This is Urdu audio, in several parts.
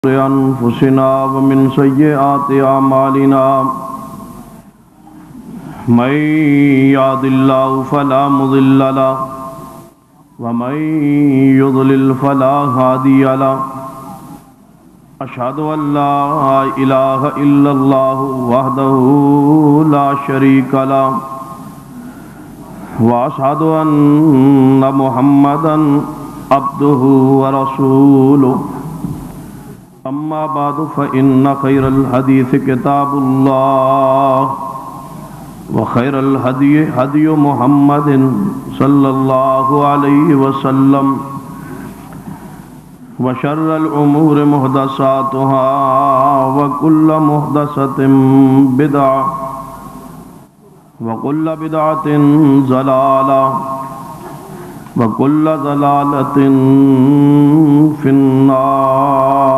أنفسنا ومن سيئات أعمالنا من يهد الله فلا مضل له ومن يضلل فلا هادي له أشهد أن لا إله إلا الله وحده لا شريك له وأشهد أن محمدا عبده ورسوله أما بعد فإن خير الحديث كتاب الله وخير الهدي هدي محمد صلى الله عليه وسلم وشر الأمور محدثاتها وكل محدثة بدعة وكل بدعة ضلالة وكل ضلالة في النار.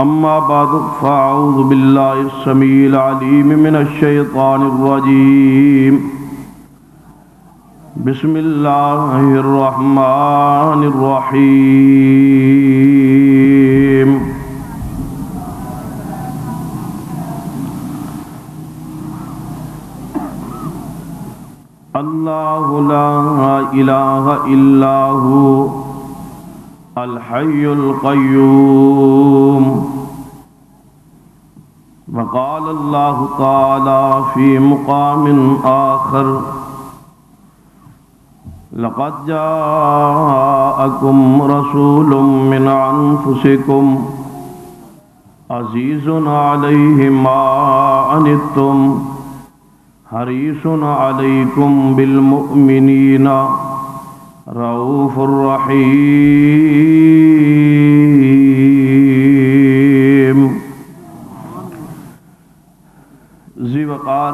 أما بعد فأعوذ بالله السميع العليم من الشيطان الرجيم. بسم الله الرحمن الرحيم. اللہ لا الہ الا هو الحی القیوم. وقال اللہ تعالی فی مقام آخر لقد جاءکم رسول من انفسکم عزیز علیہ ما عنتم حریص علیکم بالمؤمنین رؤوف الرحیم. ذی وقار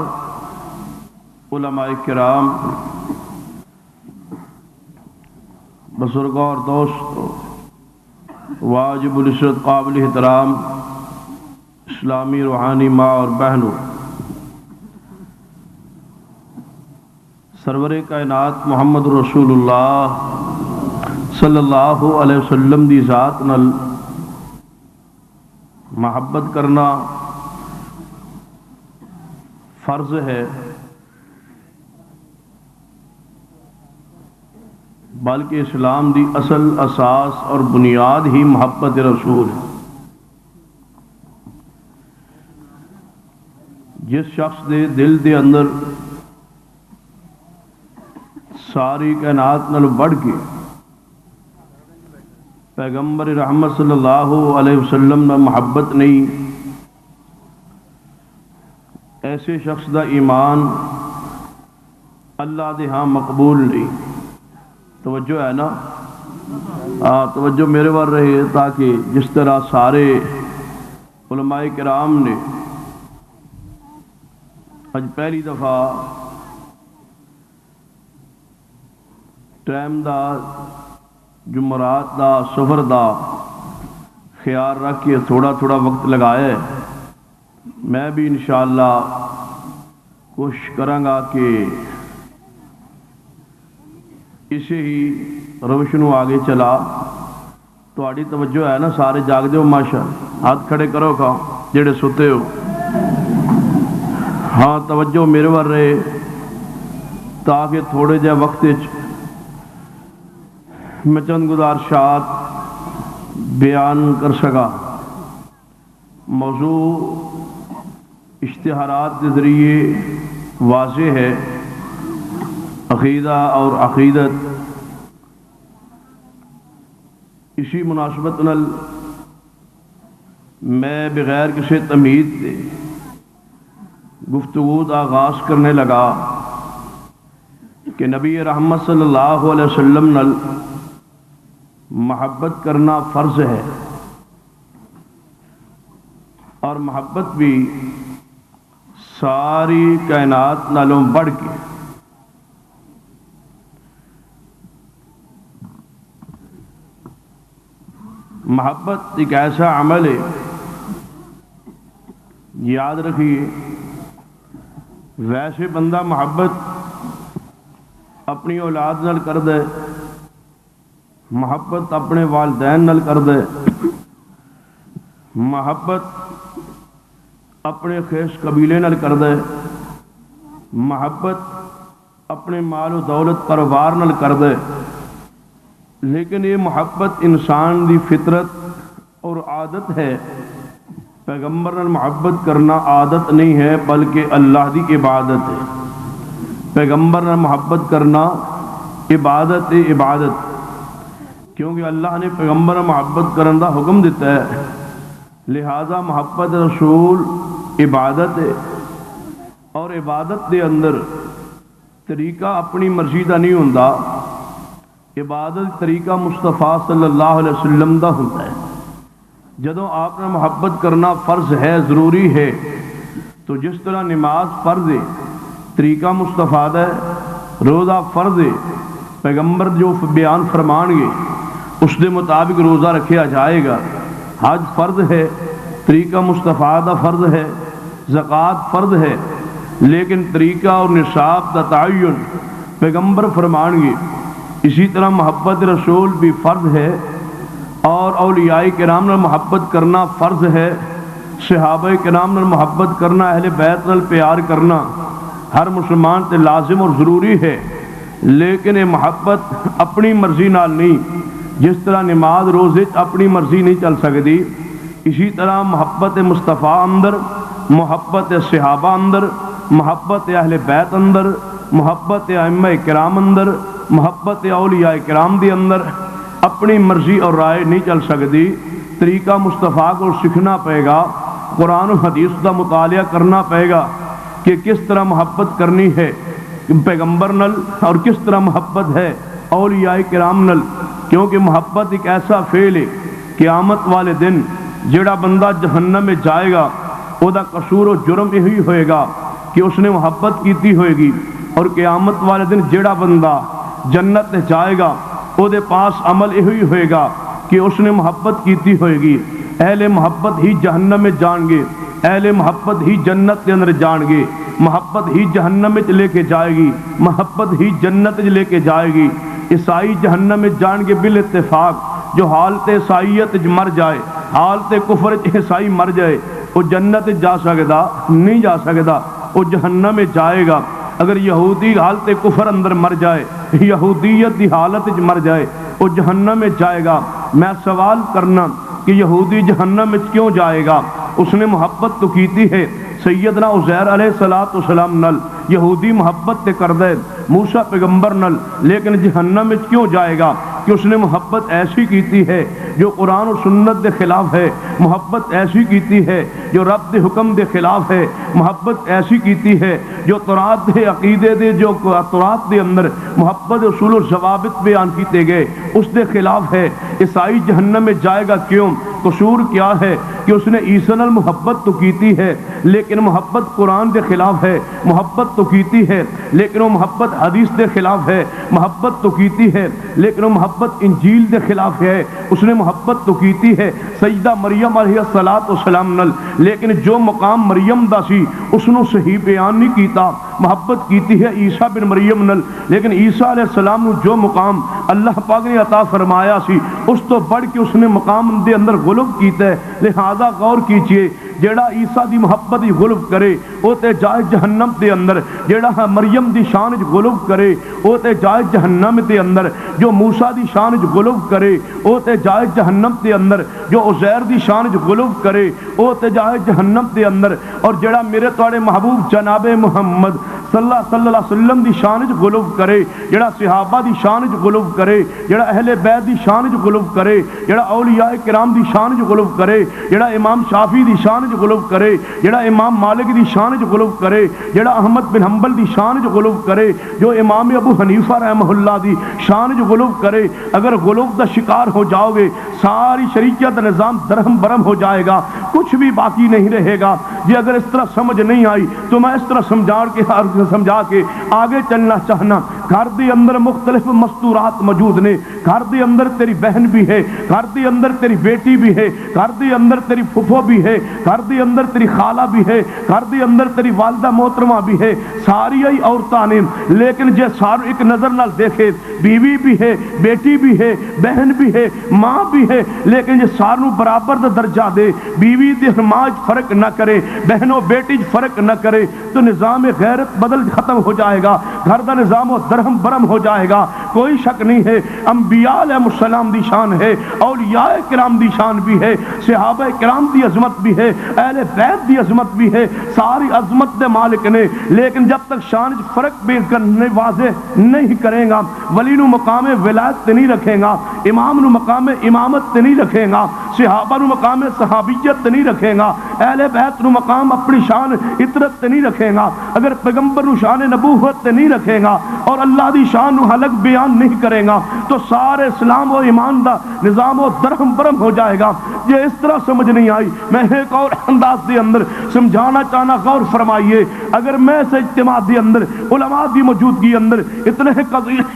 علماء کرام، بزرگوں اور دوستوں، واجب العزت قابل احترام اسلامی روحانی ماں اور بہنوں، سرور کائنات محمد رسول اللہ صلی اللہ علیہ وسلم دی ذات نال محبت کرنا فرض ہے، بلکہ اسلام دی اصل اساس اور بنیاد ہی محبت رسول ہے. جس شخص دے دل دے اندر ساری کائنات نال بڑھ کے پیغمبر رحمت صلی اللہ علیہ وسلم میں محبت نہیں، ایسے شخص دا ایمان اللہ دے ہاں مقبول نہیں. توجہ ہے نا؟ توجہ میرے ور رہے، تاکہ جس طرح سارے علماء کرام نے اج پہلی دفعہ ٹائم دا جمعرات دا سفر دا خیال رکھ کے تھوڑا تھوڑا وقت لگایا ہے. میں بھی انشاءاللہ کوشش کروں گا کہ اسے ہی روش نو آگے چلا. تہاڈی توجہ ہے نا؟ سارے جاگ دیو ماشاء. ہاتھ کھڑے کرو کھا جڑے ستے ہو. ہاں توجہ میرے ور رہے، تاکہ تھوڑے جہ وقت میں چند گزارشات بیان کر سکا. موضوع اشتہارات کے ذریعے واضح ہے. عقیدہ اور عقیدت. اسی مناسبت نال میں بغیر کسی تمہید کے گفتگو کا آغاز کرنے لگا کہ نبی رحمت صلی اللہ علیہ وسلم نال محبت کرنا فرض ہے، اور محبت بھی ساری کائنات نالوں بڑھ کے. محبت ایک ایسا عمل ہے، یاد رکھیے، ویسے بندہ محبت اپنی اولاد نال کر دے، محبت اپنے والدین نال کر دے، محبت اپنے خیش قبیلے نال کر دے، محبت اپنے مال و دولت کاروبار نال کر دے، لیکن یہ محبت انسان دی فطرت اور عادت ہے۔ پیغمبر نال محبت کرنا عادت نہیں ہے بلکہ اللہ دی عبادت ہے۔ پیغمبر نال محبت کرنا عبادت ہے، عبادت، کیونکہ اللہ نے پیغمبر نال محبت کرن دا حکم دیتا ہے، لہذا محبت رسول عبادت ہے۔ اور عبادت دے اندر طریقہ اپنی مرضی دا نہیں ہوندا، عبادت طریقہ مصطفیٰ صلی اللہ علیہ وسلم دا ہوتا ہے۔ جدوں آپ نے محبت کرنا فرض ہے، ضروری ہے، تو جس طرح نماز فرض ہے، طریقہ مصطفیٰ دا ہے، روزہ فرض ہے، پیغمبر جو بیان فرمان گے اس دے مطابق روزہ رکھیا جائے گا، حج فرض ہے، طریقہ مصطفیٰ دا فرض ہے، زکوٰۃ فرض ہے، لیکن طریقہ اور نصاب دا تعین پیغمبر فرمان گے۔ اسی طرح محبت رسول بھی فرض ہے، اور اولیاء کرام نال محبت کرنا فرض ہے، صحابہ کرام نال محبت کرنا، اہل بیت نال پیار کرنا ہر مسلمان تے لازم اور ضروری ہے، لیکن یہ محبت اپنی مرضی نال نہیں۔ جس طرح نماز روزے اپنی مرضی نہیں چل سکتی، اسی طرح محبت مصطفیٰ اندر، محبت صحابہ اندر، محبت اہل بیت اندر، محبت ائمہ کرام اندر، محبت اولیاء کرام دی اندر اپنی مرضی اور رائے نہیں چل سکتی۔ طریقہ مصطفیٰ کو سیکھنا پڑے گا، قرآن و حدیث کا مطالعہ کرنا پڑے گا کہ کس طرح محبت کرنی ہے پیغمبر نل اور کس طرح محبت ہے اولیاء کرام نل، کیونکہ محبت ایک ایسا فعل ہے قیامت والے دن جڑا بندہ جہنم میں جائے گا او دا قصور و جرم یہی ہوئے گا کہ اس نے محبت کیتی ہوئے گی، اور قیامت والے دن جڑا بندہ جنت میں جائے گا او دے پاس عمل یہی ہوئے گا کہ اس نے محبت کیتی ہوئے گی۔ اہل محبت ہی جہنم میں جان گے، اہل محبت ہی جنت کے اندر جان گے، محبت ہی جہنم میں لے کے جائے گی، محبت ہی جنت لے کے جائے گی۔ عیسائی جہنم میں جان کے بال اتفاق، جو حالت عیسائیت مر جائے، حالت کفر عیسائی مر جائے، وہ جنت جا سکتا نہیں، جا سکتا، وہ جہنم میں جائے گا۔ اگر یہودی حالت کفر اندر مر جائے، یہودیت کی حالت مر جائے، وہ جہنم میں جائے گا۔ میں سوال کرنا کہ یہودی جہنم میں کیوں جائے گا؟ اس نے محبت تو کیتی ہے سیدنا عزیر علیہ السلام نل، یہودی محبت تے کر دے موسیٰ پیغمبر نل، لیکن جہنم میں کیوں جائے گا؟ کہ اس نے محبت ایسی کیتی ہے جو قرآن و سنت دے خلاف ہے، محبت ایسی کیتی ہے جو رب دے حکم دے خلاف ہے، محبت ایسی کیتی ہے جو تورات دے عقیدے دے، جو تورات دے اندر محبت اصول و ضوابط بیان کیتے گئے اس دے خلاف ہے۔ عیسائی جہنم میں جائے گا کیوں؟ قصور کیا ہے کہ اس نے عیسیٰ نال محبت تو کیتی ہے لیکن محبت قرآن دے خلاف ہے، محبت تو کیتی ہے لیکن وہ محبت حدیث دے خلاف ہے، محبت تو کیتی ہے لیکن وہ محبت انجیل دے خلاف ہے۔ اس نے محبت تو کیتی ہے سیدہ مریم علیہ السلام نل، لیکن جو مقام مریم دا سی اس نے صحیح بیان نہیں کیتا۔ محبت کیتی ہے عیسیٰ بن مریم نل، لیکن عیسیٰ علیہ السلام نے جو مقام اللہ پاک نے عطا فرمایا سی اس تو بڑھ کے اس نے مقام دے اندر غلب کیتا ہے۔ لہذا غور کیجئے، جیڑا عیسیٰ دی محبت دی غلب کرے او تے جائے جہنم دے اندر، جیڑا مریم دی شان وچ غلب کرے او تے جائے جہنم دے اندر، جو موسیٰ دی شان وچ غلب کرے او تے جائے جہنم دے اندر، جو عزیر دی شان وچ غلب کرے او تے جائے جہنم دے اندر، اور جیڑا میرے تواڈے محبوب جناب محمد صلی اللہ علیہ وسلم دی شان وچ غلب کرے، جیڑا صحابہ دی شان وچ غلب کرے، جیڑا اہل بیت دی شان وچ غلب کرے، جیڑا اولیاء کرام دی شان وچ غلب کرے، جیڑا امام شافعی دی شان وچ غلب کرے، جیڑا امام مالک دی شان وچ غلب کرے، جیڑا احمد بن حنبل دی شان وچ غلب کرے، جو امام ابو حنیفہ رحمہ اللہ دی شان وچ غلب کرے، اگر غلب دا شکار ہو جاؤ گے ساری شریعت دا نظام درہم برہم ہو جائے گا، کچھ بھی باقی نہیں رہے گا۔ جی اگر اس طرح سمجھ نہیں آئی تو میں اس طرح سمجھا کے آگے چلنا چاہنا۔ گھر دے اندر مختلف مستورات موجود نے، گھر دے اندر تیری بہن بھی ہے، گھر دے اندر تیری بیٹی بھی ہے، گھر دے اندر تیری پھپھو بھی ہے، گھر دے اندر تیری خالہ بھی ہے، گھر دے اندر تیری والدہ محترمہ بھی ہے، ساری عورتاں نے، لیکن جے سارو ایک نظر نال دیکھے بیوی بھی ہے، بیٹی بھی ہے، بہن بھی ہے، ماں بھی ہے، لیکن جے سارو برابر دا درجہ دے، بیوی دے ماں فرق نہ کرے، بہنوں بیٹی فرق نہ کرے، تو نظام غیرت بدل ختم ہو جائے گا، گھر دا نظام و درہم برہم ہو جائے گا۔ کوئی شک نہیں ہے انبیاء علیہ السلام دی شان ہے، اولیاء کرام دی شان بھی ہے، صحابہ کرام دی عظمت بھی ہے، اہل بیت دی عظمت بھی ہے، ساری عظمت دے مالک نے، لیکن جب تک شان فرق بھی کرنے واضح نہیں کرے گا، ولی نو مقام ولایت تے نہیں رکھے گا، امام نو مقام امامت تے نہیں رکھے گا، صحابہ نو مقام صحابیت تے نہیں رکھے گا، اہل بیت نو مقام اپنی شان عطرت تے نہیں رکھے گا، اگر پیغمبر نو شان نبوت تے نہیں رکھے گا اور اللہ دی شان نو الگ بیان نہیں کرے گا، تو سارے اسلام و ایمان دا نظام و درہم برہم ہو جائے گا۔ یہ اس طرح سمجھ نہیں آئی، میں ایک اور انداز دے اندر سمجھانا چاہنا، غور فرمائیے۔ اگر میں سے اجتماع دے اندر، علماء دی موجودگی اندر، اتنے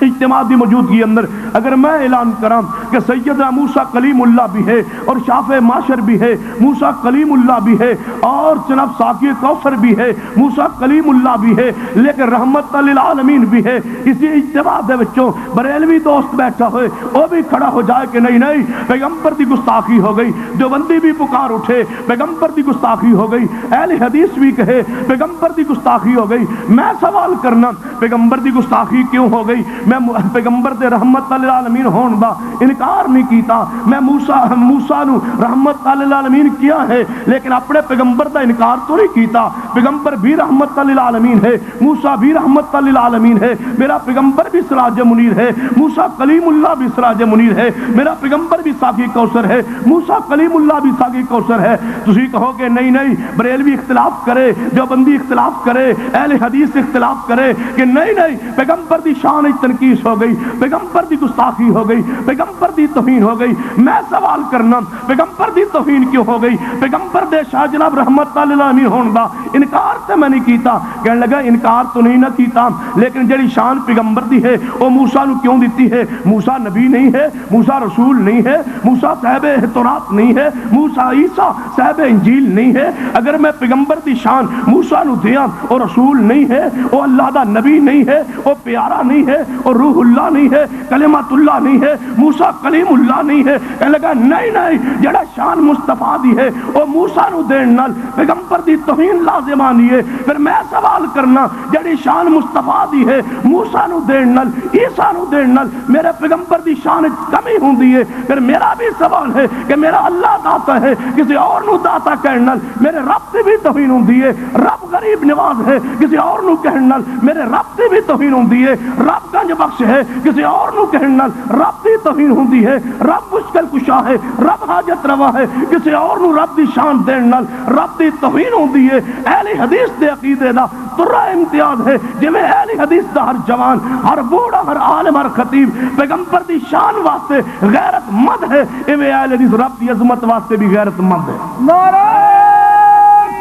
اجتماع دی موجودگی اندر اگر میں اعلان کراں کہ سیدنا موسیٰ کلیم اللہ بھی ہے اور شافع معاشر بھی ہے، موسیٰ کلیم اللہ بھی ہے اور جناب ساقی کوثر بھی ہے، موسیٰ کلیم اللہ بھی ہے، لیکن رحمت للعالمین بھی ہے، اسی اجتماع دے وچوں بریلوی دوست بیٹھا ہوئے وہ بھی کھڑا ہو جائے کہ نہیں نہیں پیغمبر دی گستاخی ہو گئی، دیوبندی بھی پکار اٹھے پیغمبر دی گستاخی ہو گئی، اہل حدیث بھی کہے پیغمبر دی گستاخی ہو گئی، میں سوال کرنا پیغمبر دی گستاخی کیوں ہو گئی؟ میں پیغمبر دے رحمت للعالمین ہون دا انکار نہیں کیتا، میں موسیٰ نو رحمت للعالمین کیا ہے، لیکن اپنے پیغمبر دا انکار تو نہیں کیتا، پیغمبر بھی رحمت للعالمین ہے، موسیٰ بھی رحمت للعالمین ہے، میرا پیغمبر بھی سراج منیر ہے، موسیٰ کلیم اللہ بھی سراج منیر ہے، میرا پیغمبر بھی ساقی کوثر ہے، موسیٰ کلیم اللہ بھی ساقی کوثر ہے۔ تسی کہو کہ نہیں نہیں بریلوی اختلاف کرے، دیوبندی اختلاف کرے، اہل حدیث اختلاف کرے کہ نہیں نہیں پیغمبر دی شان تنقیص ہو گئی، پیغمبر دی گستاخی ہو گئی، پیغمبر دی توہین ہو گئی۔ میں سوال کرنا پیغمبر دی توہین کیوں ہو گئی؟ پیغمبر دے شاہ جناب رحمت للعالمین ہون دا انکار تے میں نہیں کیتا، کہنے لگا انکار تو نہیں نہ کیتا، لیکن جڑی شان پیغمبر دی ہے وہ موسیٰ نو کیوں دیتی ہے؟ موسیٰ نبی نہیں ہے، موسیٰ رسول نہیں ہے، موسیٰ صاحب تورات نہیں ہے، موسیٰ عیسیٰ صاحب انجیل نہیں ہے۔ اگر میں پیغمبر دی شان موسیٰ نو دیاں اور رسول نہیں ہے، وہ اللہ دا نبی نہیں ہے، وہ پیارا نہیں ہے، وہ روح اللہ نہیں ہے، کلمت اللہ نہیں ہے، موسیٰ کلیم اللہ نہیں ہے، کہنے لگا نہیں نہیں جڑا شان مصطفیٰ دی ہے وہ موسیٰ نو دین نال پیغمبر دی توہین لازمانی ہے۔ پھر میں سوال کرنا جڑی شان مصطفیٰ دی ہے موسیٰ نو دین نال، عیسیٰ نو دین نال میرے پیغمبر دی شان کمی ہوندی ہے، پھر میرا بھی سوال ہے کہ میرا اللہ داتا ہے، کسی اور نو داتا کہن نال میرے رب دی بھی توہین ہوندی ہے، رب غریب نواز ہے، کسی اور نو کہن نال میرے رب دی بھی توہین ہوندی ہے، رب گنج بخش ہے، کسی اور نو کہن نال رب دی توہین ہوندی ہے، رب مشکل کشا ہے، رب حاجت روا ہے، کسی اور نو رب دی شان دین نال رب دی توہین ہوندی ہے۔ اہل حدیث دے عقیدے دا ترا امتیاز ہے، جویں اہل حدیث دا ہر جوان، ہر بوڑھا، ہر عالم، ہر خطیب پیغمبر دی شان واسطے غیرت مند ہے، ایویں اہل حدیث رب دی عظمت واسطے بھی غیرت مند ہے۔ نعرہ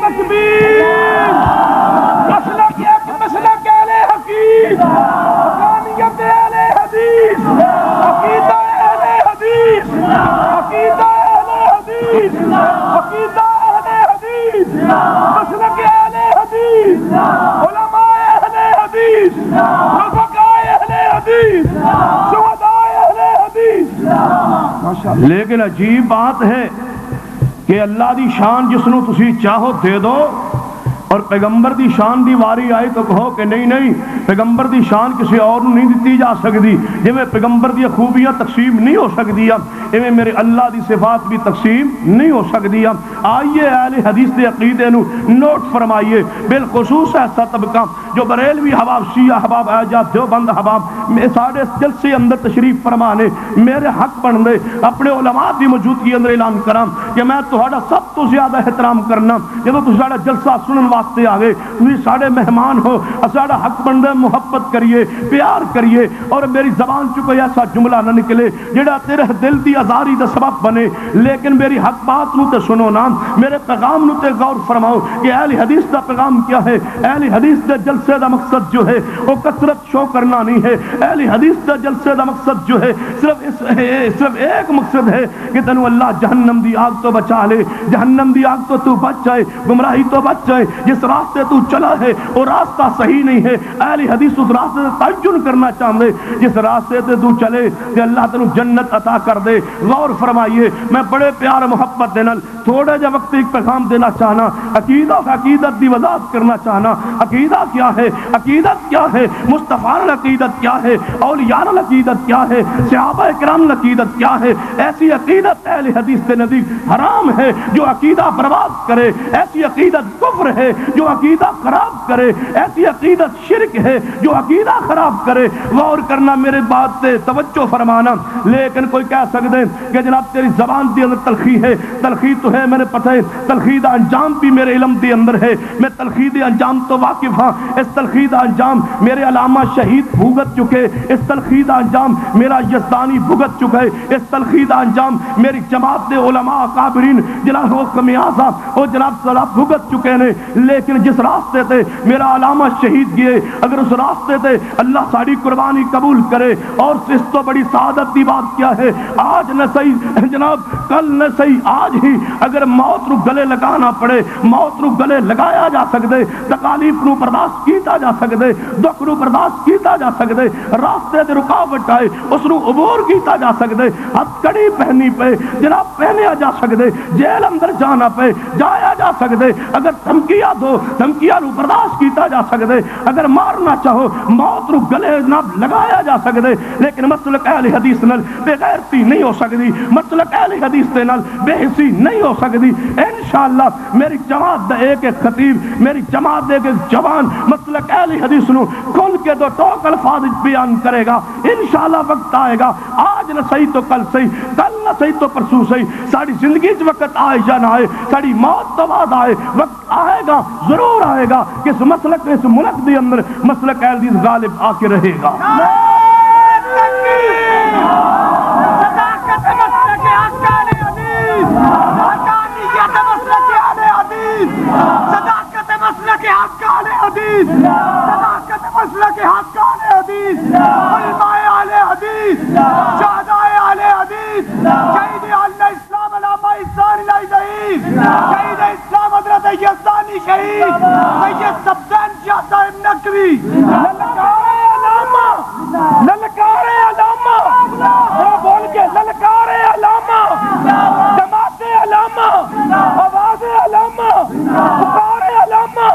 تکبیر، مسلک ایک مسلک اہل حقیق، حقانیت اہل حدیث، عقیدہ اہل حدیث، عقیدہ اہل حدیث، عقیدہ اہل حدیث، مسلک اہل حدیث، علماء اہل حدیث، رفقاء اہل حدیث، شہداء اہل حدیث۔ لیکن عجیب بات ہے کہ اللہ دی شان جس نو تسی چاہو دے دو، اور پیغمبر دی شان دی واری آئے تو کہو کہ نہیں نہیں پیغمبر دی شان کسی اور نہیں دیتی جا سکتی، جی میں پیغمبر دی خوبیاں تقسیم نہیں ہو سکتی، ایویں میرے اللہ دی صفات بھی تقسیم نہیں ہو سکتی۔ آئیے اہل حدیث دے عقیدے نو نوٹ فرمائیے، بالخصوص ایسا طبقہ جو بریلوی حباب، شیعہ حباب، اعجاز، دیوبند حباب ساڑھے جلسے اندر تشریف فرمانے میرے حق بن دے اپنے علماء دی موجودگی اندر اعلان کرام کہ میں تہاڈا سب تو زیادہ احترام کرنا جدوں تساڈا جلسہ سنن واسطے آ گئے, تھی ساڑے مہمان ہو, ساڑا حق بندہ محبت کریے, پیار کریے, اور میری زبان چ کوئی ایسا جملہ نہ نکلے جڑا تیرے دل دی آزاری دا سبب بنے, لیکن میری حق بات نو تے سنو نا, میرے پیغام نو تے غور فرماؤ کہ اہل حدیث دا پیغام کیا ہے. اہل حدیث دے جلسے دا مقصد جو ہے وہ کثرت شو کرنا نہیں ہے. اہل حدیث دے جلسے دا مقصد جو ہے صرف ایک مقصد ہے کہ تینوں اللہ جہنم دی آگ تو بچا لے, جہنم دی آگ تو بچ جائے, گمراہی تو بچ جائے. جس راستے تو چلا ہے وہ راستہ صحیح نہیں ہے. اہل حدیث اس راستے سے تعین کرنا چاہتے, جس راستے سے تو چلے کہ اللہ تینوں جنت عطا کر دے. غور فرمائیے, میں بڑے پیار محبت دے نال تھوڑے جا وقت ایک پیغام دینا چاہنا, عقیدت دی وضاحت کرنا چاہنا. عقیدہ کیا ہے, عقیدت کیا ہے, مصطفیٰ عقیدت کیا ہے, اولیاء عقیدت کیا ہے, صحابہ کرام عقیدت کیا ہے. ایسی عقیدت اہل حدیث کے نزدیک حرام ہے جو عقیدہ برباد کرے, ایسی عقیدت کفر ہے جو عقیدہ خراب کرے, ایسی عقیدت شرک ہے جو عقیدہ خراب کرے. غور کرنا میرے بات سے توجہ فرمانا. لیکن کوئی کہہ سکتے کہ جناب تیری زبان دی اندر تلخی ہے, تلخی تو ہے میرے پتہ ہے, تلخی دا انجام بھی میرے علم دی اندر ہے, میں تلخی دے انجام تو واقف ہاں. اس تلخی دا انجام میرے علامہ شہید بھگت چکے, اس تلخی دا انجام میرا یزدانی بھگت چکے, اس تلخی دا انجام میری جماعت دے علماء اکابرین جناب وہ کمیازہ وہ جناب سلام بھگت چکے نے. لیکن جس راستے تے میرا علامہ شہید گئے, اگر اس راستے تے اللہ ساری قربانی قبول کرے, اور اس تو بڑی سعادت دی بات کیا ہے, آج نہ صحیح جناب کل نہ صحیح آج ہی اگر موت رو گلے لگانا پڑے, موت رو گلے لگایا جا سکتے, تکالیف نو برداشت کیتا جا سکتے, دکھ نو برداشت کیتا جا سکتے, راستے تے رکاوٹ آئے اس نو عبور کیتا جا سکتے, ہتھ کڑی پہنی پے جناب پہنیا جا سکتے, جیل اندر جانا پے جایا جا سکتے, اگر دھمکیاں دو دھمکیاں نو برداشت کیتا جا سکتے, اگر مارنا چاہو موت رو گلے نہ لگایا جا سکتے. لیکن مسلک اہل حدیث نال بے غیرتی نہیں ہو سکتی, مسلک اہل حدیث دے نال بے حسی نہیں ہو سکتی. انشاءاللہ میری جماعت دا ایک ایک خطیب, میری جماعت دے ایک ایک جوان مسلک اہل حدیث نو کھل کے دو ٹوک الفاظ بیان کرے گا. انشاءاللہ وقت آئے گا, آج نہ صحیح تو کل صحیح, کل نہ صحیح تو پرسوں صحیح, ساری زندگی چ وقت آئے یا نہ آئے, ساری موت تو بعد آئے, وقت آئے گا ضرور آئے گا کہ اس مسلک اس ملک دے اندر مسلک اہل حدیث غالب آ کے رہے گا. للکارے علامہ بول کے للکارے علامہ, جماعت علامہ, آواز علامہ, پکارے علامہ,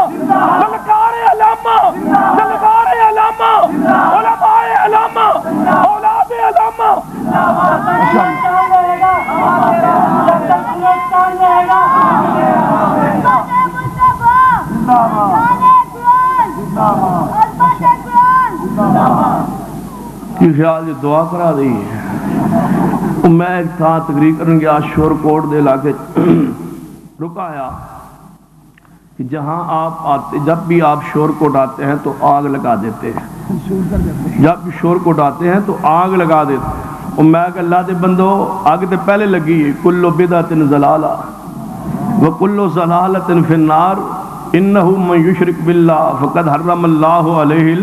للکارے علامہ, للکارے علامہ, علماء علامہ, اولاد علامہ. کی خیال جو دعا کرا رہی ہے. میں ایک تھا تقریر کرنے گیا شور کوٹ دے علاقے, رکایا کہ جہاں آپ آتے, جب بھی آپ شور کوٹ آتے ہیں تو آگ لگا دیتے ہیں, جب بھی شور کوٹ آتے ہیں تو آگ لگا دیتے ہیں. اور میں کہ اللہ دے بندو آگ تے پہلے لگی ہے, کلو بدعت ضلالہ وکلو ضلالۃ فی النار انہ من یشرک باللہ فقد حرم اللہ علیہ.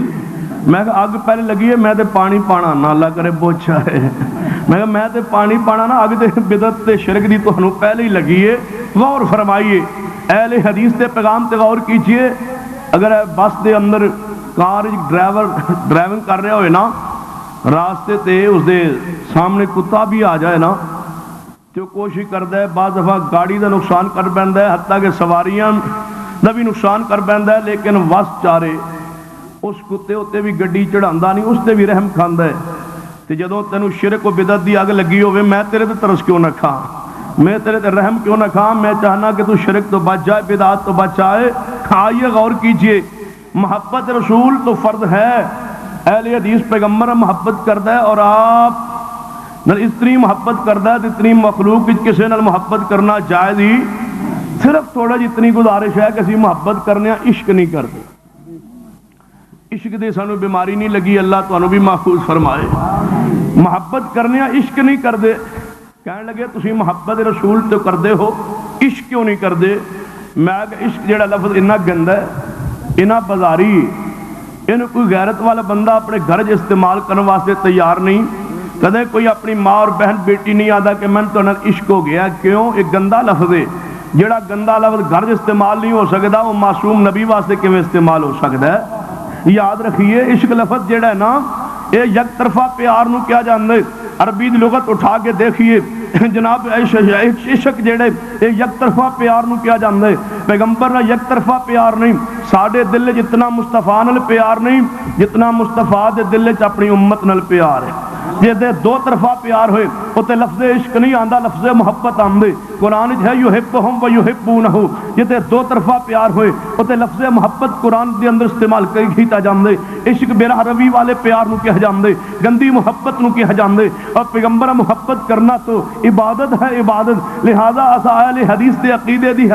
میں کہ آگ پہلے لگی ہے, میں تے پانی پانا نہ اللہ کرے بوچھا ہے, میں تے پانی پانا نا, آگ تے بدعت تے شرک دی تو پہلے ہی لگی ہے. غور فرمائیے, اہل حدیث تے پیغام تے غور کیجئے. اگر بس دے اندر کار ڈرائیونگ کر رہے ہوئے نا, راستے تے اس دے سامنے کتا بھی آ جائے نا, تو کوشش کرتا ہے بعض دفعہ گاڑی دا نقصان کر پیندا ہے, حتیٰ کہ سواریاں دا بھی نقصان کر پیندا ہے, لیکن وس چارے اس کتے ہوتے بھی گڈی چڑھاندا نہیں, اس تے بھی رحم کھاندا ہے. تے جدوں تینوں شرک و بدعت دی اگ لگی ہوے, میں تیرے تے ترس کیوں نہ کھاں, میں تیرے تے رحم کیوں نہ کھاں. میں چاہنا کہ تو شرک تو بچ جائے, بدعت تو بچ جائے. آئیے غور کیجئے, محبت رسول تو فرض ہے, اہل حدیث پیغمبر محبت کرتا ہے, اور آپ اتنی محبت کرتا ہے تو اتنی مخلوق کسی نال محبت کرنا جائز ہی صرف تھوڑا جی اتنی گزارش ہے کہ اسی محبت کرنے عشق نہیں کرتے. عشق دے سانو بیماری نہیں لگی, اللہ تانوں بھی محفوظ فرمائے. محبت کرنے عشق نہیں کرتے. کہنے لگے تسی محبت رسول تو کرتے ہو, عشق کیوں نہیں کرتے؟ میں کہ عشق جڑا لفظ اتنا گندا ہے, اتنا بازاری, انہوں کوئی غیرت والا بندہ اپنے گھر استعمال کرنے واسطے تیار نہیں. کدے کوئی اپنی ماں اور بہن بیٹی نہیں آتا کہ میں تو عشق ہو گیا. کیوں؟ ایک گندا لفظ ہے. جڑا گندا لفظ گھر استعمال نہیں ہو سکتا وہ معصوم نبی واسطے کیویں استعمال ہو سکتا ہے؟ یاد رکھیے عشق لفظ جڑا ہے نا یہ یک طرفہ پیار نو کیا جاندے. عربی دی لغت اٹھا کے دیکھیے جناب, عشق جڑے یہ یک طرفہ پیار نو کیا جاندے. پیغمبر نہ یک طرفہ پیار نہیں, ساڈے دل جتنا مصطفیٰ نال پیار نہیں جتنا مصطفیٰ دے دل چ اپنی امت نال پیار ہے. جے دو طرفہ پیار ہوئے اوتے لفظ عشق نہیں آندا, لفظ محبت آندے. قرآن ہے یحبہم و یحبونہ, جے دو طرفہ پیار ہوئے اوتے لفظ محبت قرآن دے اندر استعمال کیتا جاندے. عشق بلا روی والے پیار نو کہا جاندے, گندی محبت نو کہا جاندے. اور پیغمبر محبت کرنا تو عبادت ہے, عبادت. لہذا اہل حدیث دے عقیدے دی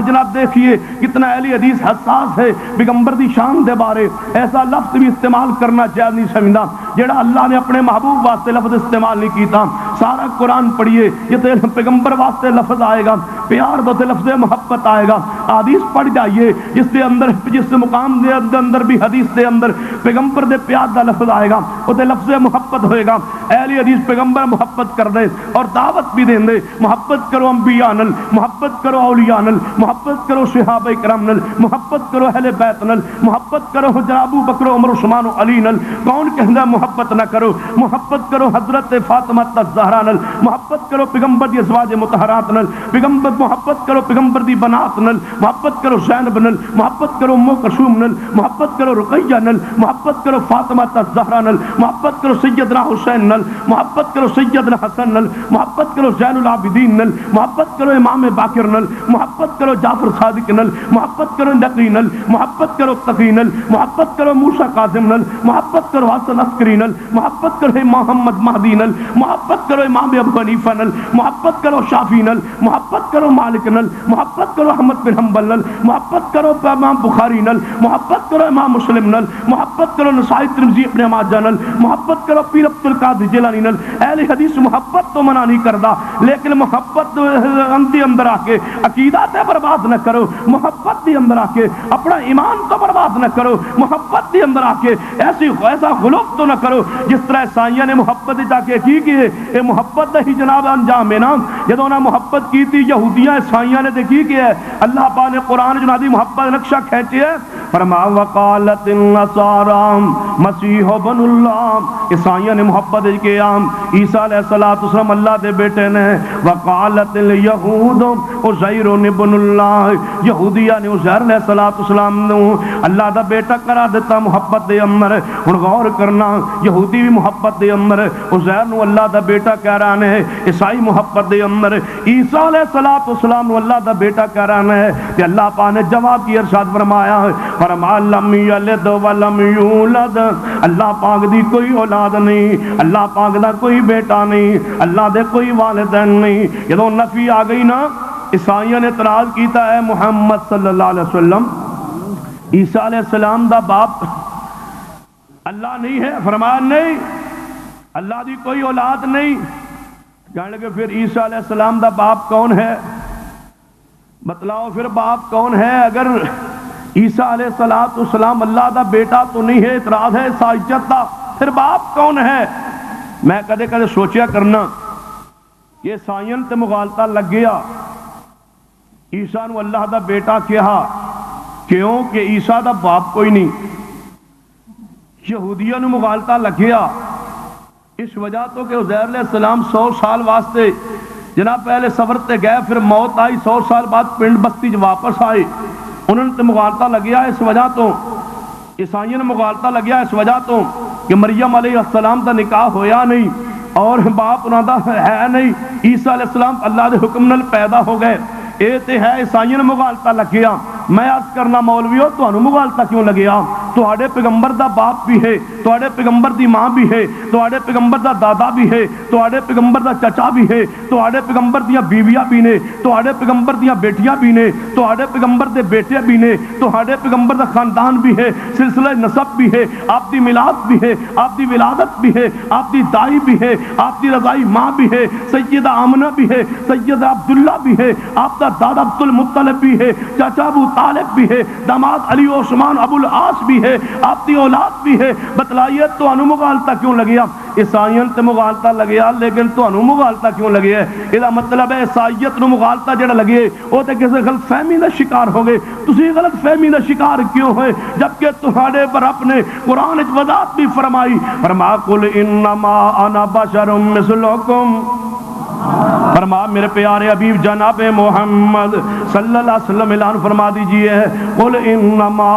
جناب دیکھیے کتنا اہل حدیث حساس ہے پیغمبر دی شان دے بارے. ایسا لفظ بھی استعمال کرنا جائز نہیں سمجھدا جڑا اللہ نے اپنے محبوب واسطے لفظ استعمال نہیں کیتا. سارا قرآن پڑھیے یہ پیغمبر واسطے لفظ آئے گا, پیار دے لفظ محبت آئے گا. حدیث پڑھ جائیے جس دے اندر جس مقام دے اندر بھی حدیث دے اندر پیغمبر دے پیار دا لفظ آئے گا وہ لفظ محبت ہوئے گا. اہل حدیث پیغمبر محبت کر دے اور دعوت بھی دیں دے, محبت کرو انبیاء نل, محبت کرو اولیاء نل, محبت کرو صحابہ کرام نل, محبت کرو اہل بیت نل, محبت کرو جناب ابو بکر عمر عثمان و علی نل. کون کہندا محبت نہ کرو؟ محبت کرو حضرت فاطمہ الزہرا نل, محبت کرو پیغمبر دی ازواج مطہرات نل, پیغمبر محبت کرو پیغمبر دی بنات نل, محبت کرو زینب نل, محبت کرو ام کلثوم نل, محبت کرو رقیہ نل, محبت کرو فاطمہ الزہرا نل, محبت کرو سیدنا حسین نل, محبت کرو سیدنا حسن نل, محبت کرو زین العابدین نل, محبت کرو امام باقر نل, محبت کرو جعفر صادق نل, محبت کرو نقی نل, محبت کرو تقی نل, محبت کرو موسیٰ کاظم نل, محبت کرو حسن عسکری نل, محبت کرو محمد مہدی نل, محبت کرو امام ابو حنیفہ نل, محبت کرو شافعی نل, محبت کرو مالک نل, محبت کرو احمد بن حنبل نل, محبت کرو امام بخاری نل, محبت کرو امام مسلم نل, محبت کرو نسائی ترمذی ابن ماجہ نل, محبت کرو پیر عبد القادر جیلانی نل. اہل حدیث محبت تو منع نہیں کردا لیکن محبت اندر آ کے عقیدہ تے برباد نہ کرو, محبت دی اندر آ کے اپنا ایمان تو برباد نہ کرو, محبت دی اندر آ کے ایسا غلوف تو نہ کرو جس طرح عیسائیوں نے محبت جا کے کی یہ محبت ہی جناب انجام ہے نا. جدوں نہ محبت کی تھی یہودیاں عیسائیوں نے کی ہے, اللہ پاک نے قرآن جنادی محبت نقشہ کھینچے ہے. فرما وقالت النصارى مسیح ابن اللہ, عیسائیوں نے محبت کیا عیسیٰ علیہ السلام اللہ دے بیٹے نے. وقالت الیہود عزیر ابن اللہ, یہودیہ نے عزیر علیہ السلام نو اللہ دا بیٹا کرا دیتا محبت دے اندر. ہن غور کرنا, یہودی بھی محبت دے اندر عزیر نو اللہ دا بیٹا کہہ رہا ہے, عیسائی محبت دے اندر عیسیٰ علیہ السلام نو اللہ دا بیٹا کہہ رہا ہے. کہ اللہ پاک نے جواب کی ارشاد فرمایا, فرما لم یلد ولم یولد, اللہ پاک دی کوئی اولاد نہیں, اللہ پاک دا کوئی بیٹا نہیں, اللہ دے کوئی والدین نہیں. جدوں نفی آ گئی نا عیسائیوں نے اعتراض کیتا ہے محمد صلی اللہ علیہ وسلم عیسیٰ علیہ السلام دا باپ اللہ نہیں ہے. فرمایا نہیں, اللہ دی کوئی اولاد نہیں. کہنے لگے پھر عیسیٰ علیہ السلام دا باپ کون ہے؟ بتلاؤ پھر باپ کون ہے؟ اگر عیسیٰ علیہ السلام اللہ دا بیٹا تو نہیں ہے, اعتراض ہے عیسائیت دا, پھر باپ کون ہے؟ میں کدے کدے سوچیا کرنا کہ عیسائیوں تے مغالطہ لگ گیا, عیسیٰ نو اللہ دا بیٹا کہا کیوں کہ عیسیٰ دا باپ کوئی نہیں. یہودیوں نو مغالطہ لگ گیا اس وجہ تو کہ عزیر علیہ السلام 100 سال واسطے جناب پہلے سفر تے گئے, پھر موت آئی, 100 سال بعد پنڈ بستی واپس آئے. انہوں نے مغالطہ لگیا اس وجہ تو, عیسائیوں نے مغالطہ لگیا اس وجہ تو کہ مریم علیہ السلام دا نکاح ہویا نہیں اور باپ انہاں دا ہے نہیں. عیسیٰ علیہ السلام اللہ دے حکم نال پیدا ہو گئے. اے تے ہے عیسائیوں نے مغالطہ لگیا. میں عرض کرنا مولویو تانوں مغالطہ کیوں لگیا؟ تواڈے پیغمبر دا باپ بھی ہے، تواڈے پیغمبر دی ماں بھی ہے، تواڈے پیغمبر دا دادا بھی ہے، تواڈے پیغمبر دا چچا بھی ہے، تواڈے پیغمبر دیاں بیویاں بھی نے، تواڈے پیغمبر دیاں بیٹیاں بھی نے، تواڈے پیغمبر دے بیٹے بھی نے، تواڈے پیغمبر دا خاندان بھی ہے، سلسلہ نسب بھی ہے، آپ دی میلاد بھی ہے، آپ دی ولادت بھی ہے، آپ دی دائی بھی ہے، آپ دی رضائی ماں بھی ہے، سیدہ آمنہ بھی ہے، سید عبداللہ بھی ہے، آپ دا دادا عبد المطلب بھی ہے، چاچا ابو طالب بھی ہے، داماد علی عثمان ابو العاص بھی ہے، آپ دی اولاد بھی ہے۔ بتلائیے تو انو مغالطہ کیوں لگیا؟ عیسائیت تے مغالطہ لگیا لیکن تو انو مغالطہ کیوں لگے ہے؟ یہ مطلب ہے عیسائیت نو مغالطہ جڑا لگے وہ تے کسی غلط فہمی دا شکار ہو گئے۔ تسی غلط فہمی دا شکار کیوں ہوئے جبکہ تہاڈے پر اپنے قرآن وچ وضاحت بھی فرمائی، فرما قل انما انا بشر مثلکم، فرما میرے پیارے حبیب جناب محمد صلی اللہ علیہ وسلم اعلان فرما دیجئے قل انما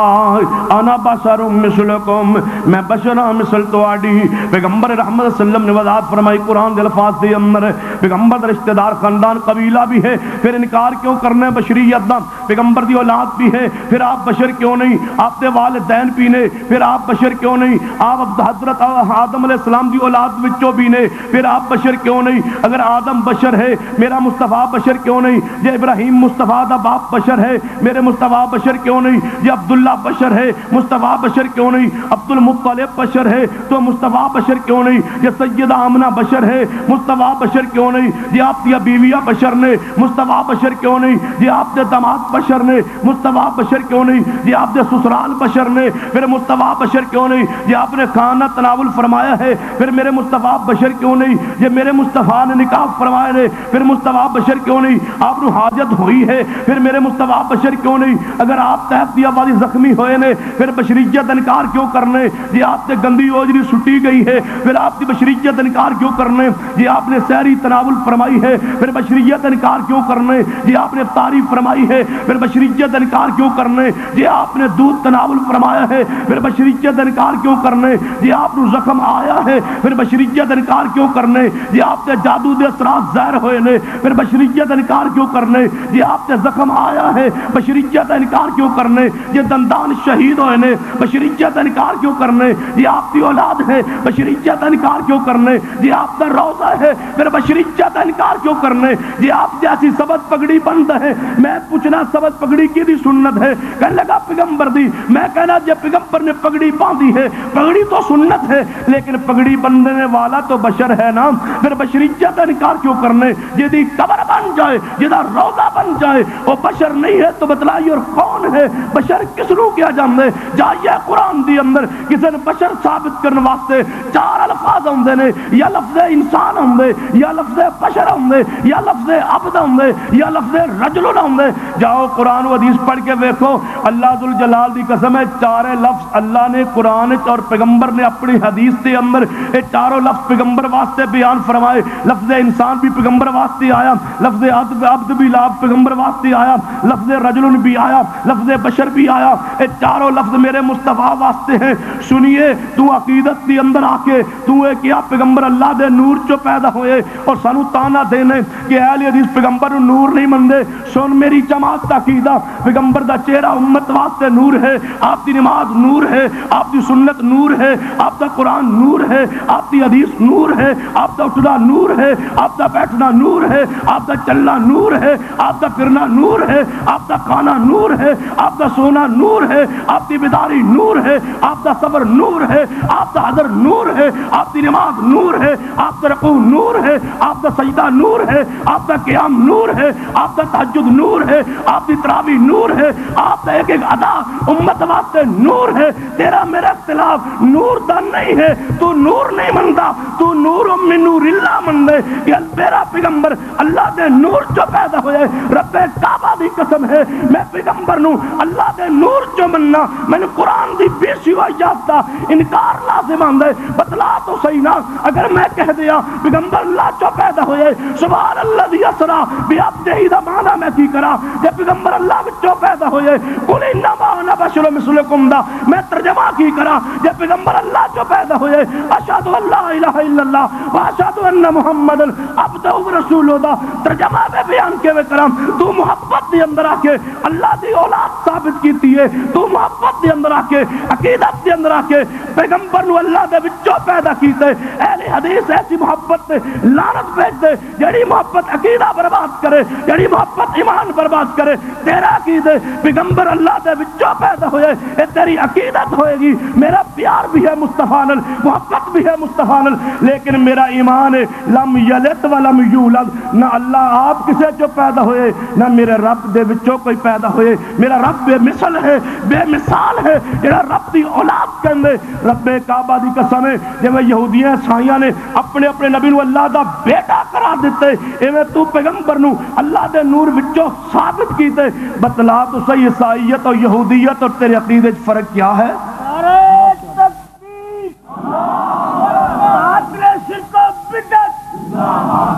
انا بشر مثلکم، میں بشر ہوں مثل تواڈی۔ پیغمبر رحمت صلی اللہ علیہ وسلم نے وضاحت فرمائی قرآن دے الفاظ دے اندر، پیغمبر رشتہ دار خاندان قبیلہ بھی ہے، پھر انکار کیوں کرنا ہے بشریت دا؟ پیغمبر دی اولاد بھی ہے، پھر آپ بشر کیوں نہیں؟ آپ دے والدین بھی نے، پھر آپ بشر کیوں نہیں؟ آپ حضرت آدم علیہ السلام دی اولاد وچوں بھی نے، پھر آپ بشر کیوں نہیں؟ اگر آدم بشر ہے میرا مصطفیٰ بشر کیوں نہیں؟ یہ ابراہیم مصطفیٰ دا باپ بشر ہے میرے مصطفیٰ بشر کیوں نہیں؟ یہ عبداللہ بشر ہے مصطفیٰ بشر کیوں نہیں؟ عبد المطلب بشر ہے تو مصطفیٰ بشر کیوں نہیں؟ یہ سیدہ آمنہ بشر ہے مصطفیٰ بشر کیوں نہیں؟ یہ آپ کی بیویاں بشر نے مصطفیٰ بشر کیوں نہیں؟ یہ آپ کے داماد بشر نے مصطفیٰ بشر کیوں نہیں؟ یہ آپ کے سسرال بشر نے پھر مصطفیٰ بشر کیوں نہیں؟ یہ آپ نے کھانا تناول فرمایا ہے پھر میرے مصطفیٰ بشر کیوں نہیں؟ یہ میرے مصطفیٰ نے نکاح فرمائے نے پھر مصطفیٰ بشر کیوں نہیں؟ آپ کو حاجت ہوئی ہے پھر میرے مصطفیٰ بشر کیوں نہیں؟ اگر آپ تحت دیا والی زخمی ہوئے نے پھر بشریت انکار کیوں کرنے؟ یہ آپ سے گندی اوجری سٹی گئی ہے پھر آپ کی بشریت انکار کیوں کرنے؟ یہ آپ نے سحری تناول فرمائی ہے پھر بشریت انکار کیوں کرنے؟ یہ آپ نے افطاری فرمائی ہے پھر بشریت انکار کیوں کرنے؟ یہ آپ نے دودھ تناول فرمایا ہے پھر بشریت انکار کیوں کرنے؟ یہ آپ کو زخم آیا ہے پھر بشریت انکار کیوں کرنے؟ یہ آپ سے جادو دے اثرات ظاہر ہوئے نے پھر بشریت انکار کیوں کرنے؟ یہ آپ سے زخم آیا ہے بشریت انکار کیوں کرنے؟ یہ دندان شہید ہوئے نے بشریت انکار کیوں کرنے؟ یہ آپ کی اولاد ہے بشریت انکار کیوں کرنے؟ یہ آپ کا روزہ ہے پھر بشریت انکار کیوں کرنے؟ یہ آپ جیسی سبز پگڑی بند ہے۔ میں پوچھنا سبز پگڑی کی دی سنت ہے؟ کہنے لگا پیغمبر دی۔ میں کہنا جب پیغمبر نے پگڑی باندھی ہے پگڑی تو سنت ہے لیکن پگڑی بندھنے والا تو بشر ہے نا، پھر بشریت انکار کیوں کرنے؟ جدی قبر بن جائے جدا روزہ بن جائے وہ بشر نہیں ہے تو بتلائیے اور کون ہے؟ بشر کس نو کیا جاندے؟ جائیے قرآن دی اندر کسی نے بشر ثابت کرنے واسطے چار الفاظ ہوندے نے، یا لفظ انسان ہوندے یا لفظ بشر ہوندے یا لفظ عبد ہوندے یا لفظ رجل ہوندے۔ جاؤ قرآن و حدیث پڑھ کے دیکھو، اللہ ذوالجلال دی قسم ہے چارے لفظ اللہ نے قرآن اور پیغمبر نے اپنی حدیث کے اندر یہ چاروں لفظ پیغمبر واسطے بیان فرمائے۔ لفظ انسان بھی پیغمبر واسطے آیا، لفظ عبد بھی پیغمبر واسطے آیا، لفظ رجل بھی آیا، لفظ بشر بھی آیا، یہ چاروں لفظ میرے مصطفیٰ واسطے ہیں۔ سنیے تو عقیدت کے اندر آ کے تو ہے کیا پیغمبر اللہ دے نور چو پیدا ہوئے اور سانو تانا دینے کہ اہل حدیث پیغمبر نور نہیں مندے۔ سن میری جماعت کا عقیدہ، پیغمبر دا چہرہ امت واسطے نور ہے، آپ دی نماز نور ہے، آپ دی سنت نور ہے، آپ دا قرآن نور ہے، آپ دی حدیث نور ہے، آپ دا اٹھنا نور ہے، آپ دا بیٹھنا نور ہے، آپ دا چلنا نور ہے، آپ دا پھرنا نور ہے، آپ دا کھانا نور ہے، آپ دا سونا نور ہے، آپ دی بیداری نور ہے، آپ دا صبر نور ہے، آپ دا حضر نور ہے، آپ دی نماز نور ہے، آپ دا رکوع نور ہے، آپ دا سجدہ نور ہے، آپ دا قیام نور ہے، آپ دا تہجد نور ہے، آپ دی تراویح نور ہے، آپ دا ایک ایک ادا امت واسطے نور ہے۔ تیرا میرا اختلاف نور دا نہیں ہے، تو نور نہیں مندا، تو نور من نور اللہ مندے کہ میرا پیغمبر اللہ دے نور جو پیدا ہوئے۔ رب کعبہ دی قسم ہے میں پیغمبر نو اللہ دے نور جو مننا، میں نے قرآن دی بے سوا یافتہ انکار لازم آندے۔ بتلا تو صحیح نا، اگر میں کہہ دیا پیغمبر اللہ جو پیدا ہوئے سبحان اللہ دی اسرا بعبدہ دا معنی میں کی کرا؟ جب پیغمبر اللہ جو پیدا ہوئے قل انما انا بشر مثلکم دا میں ترجمہ کی کرا؟ جب پیغمبر اللہ جو پیدا ہوئے اشہد ان لا الہ الا اللہ واشہد ان محمد عبدہ و رسولہ دا ترجمہ میں بیان کے میں کرام تو محبت دے اندر آ کے اللہ دی اولاد ثابت کیتی ہے تو محبت دے اندر آ کے عقیدت دے اندر آ کے پیغمبر نو اللہ دے وچوں پیدا کیتے اہل حدیث ایسی محبت تے لعنت بھیج دے جڑی محبت عقیدہ برباد کرے جڑی محبت ایمان برباد کرے تیرا عقیدے پیغمبر اللہ دے وچوں پیدا ہوئے اے تیری عقیدت ہوئے گی میرا پیار بھی ہے مصطفیٰ نال محبت بھی ہے مصطفیٰ نال لیکن میرا ایمان ہے لم یلد ولم یولد نہ اللہ آپ کسے جو پیدا ہوئے نہ میرے رب دے وچوں کوئی پیدا ہوئے میرا رب بے مثل ہے بے مثال ہے جڑا رب دی اولاد کہندے رب کعبہ دی قسم ہے جویں یہودیاں عیسائیاں نے اپنے اپنے نبی نو اللہ دا بیٹا قرار دتے ایویں تو پیغمبر نو اللہ دے نور وچوں ثابت کیتے بتلا تو صحیح عیسائیت اور یہودیت اور تیرے عقیدے وچ فرق کیا ہے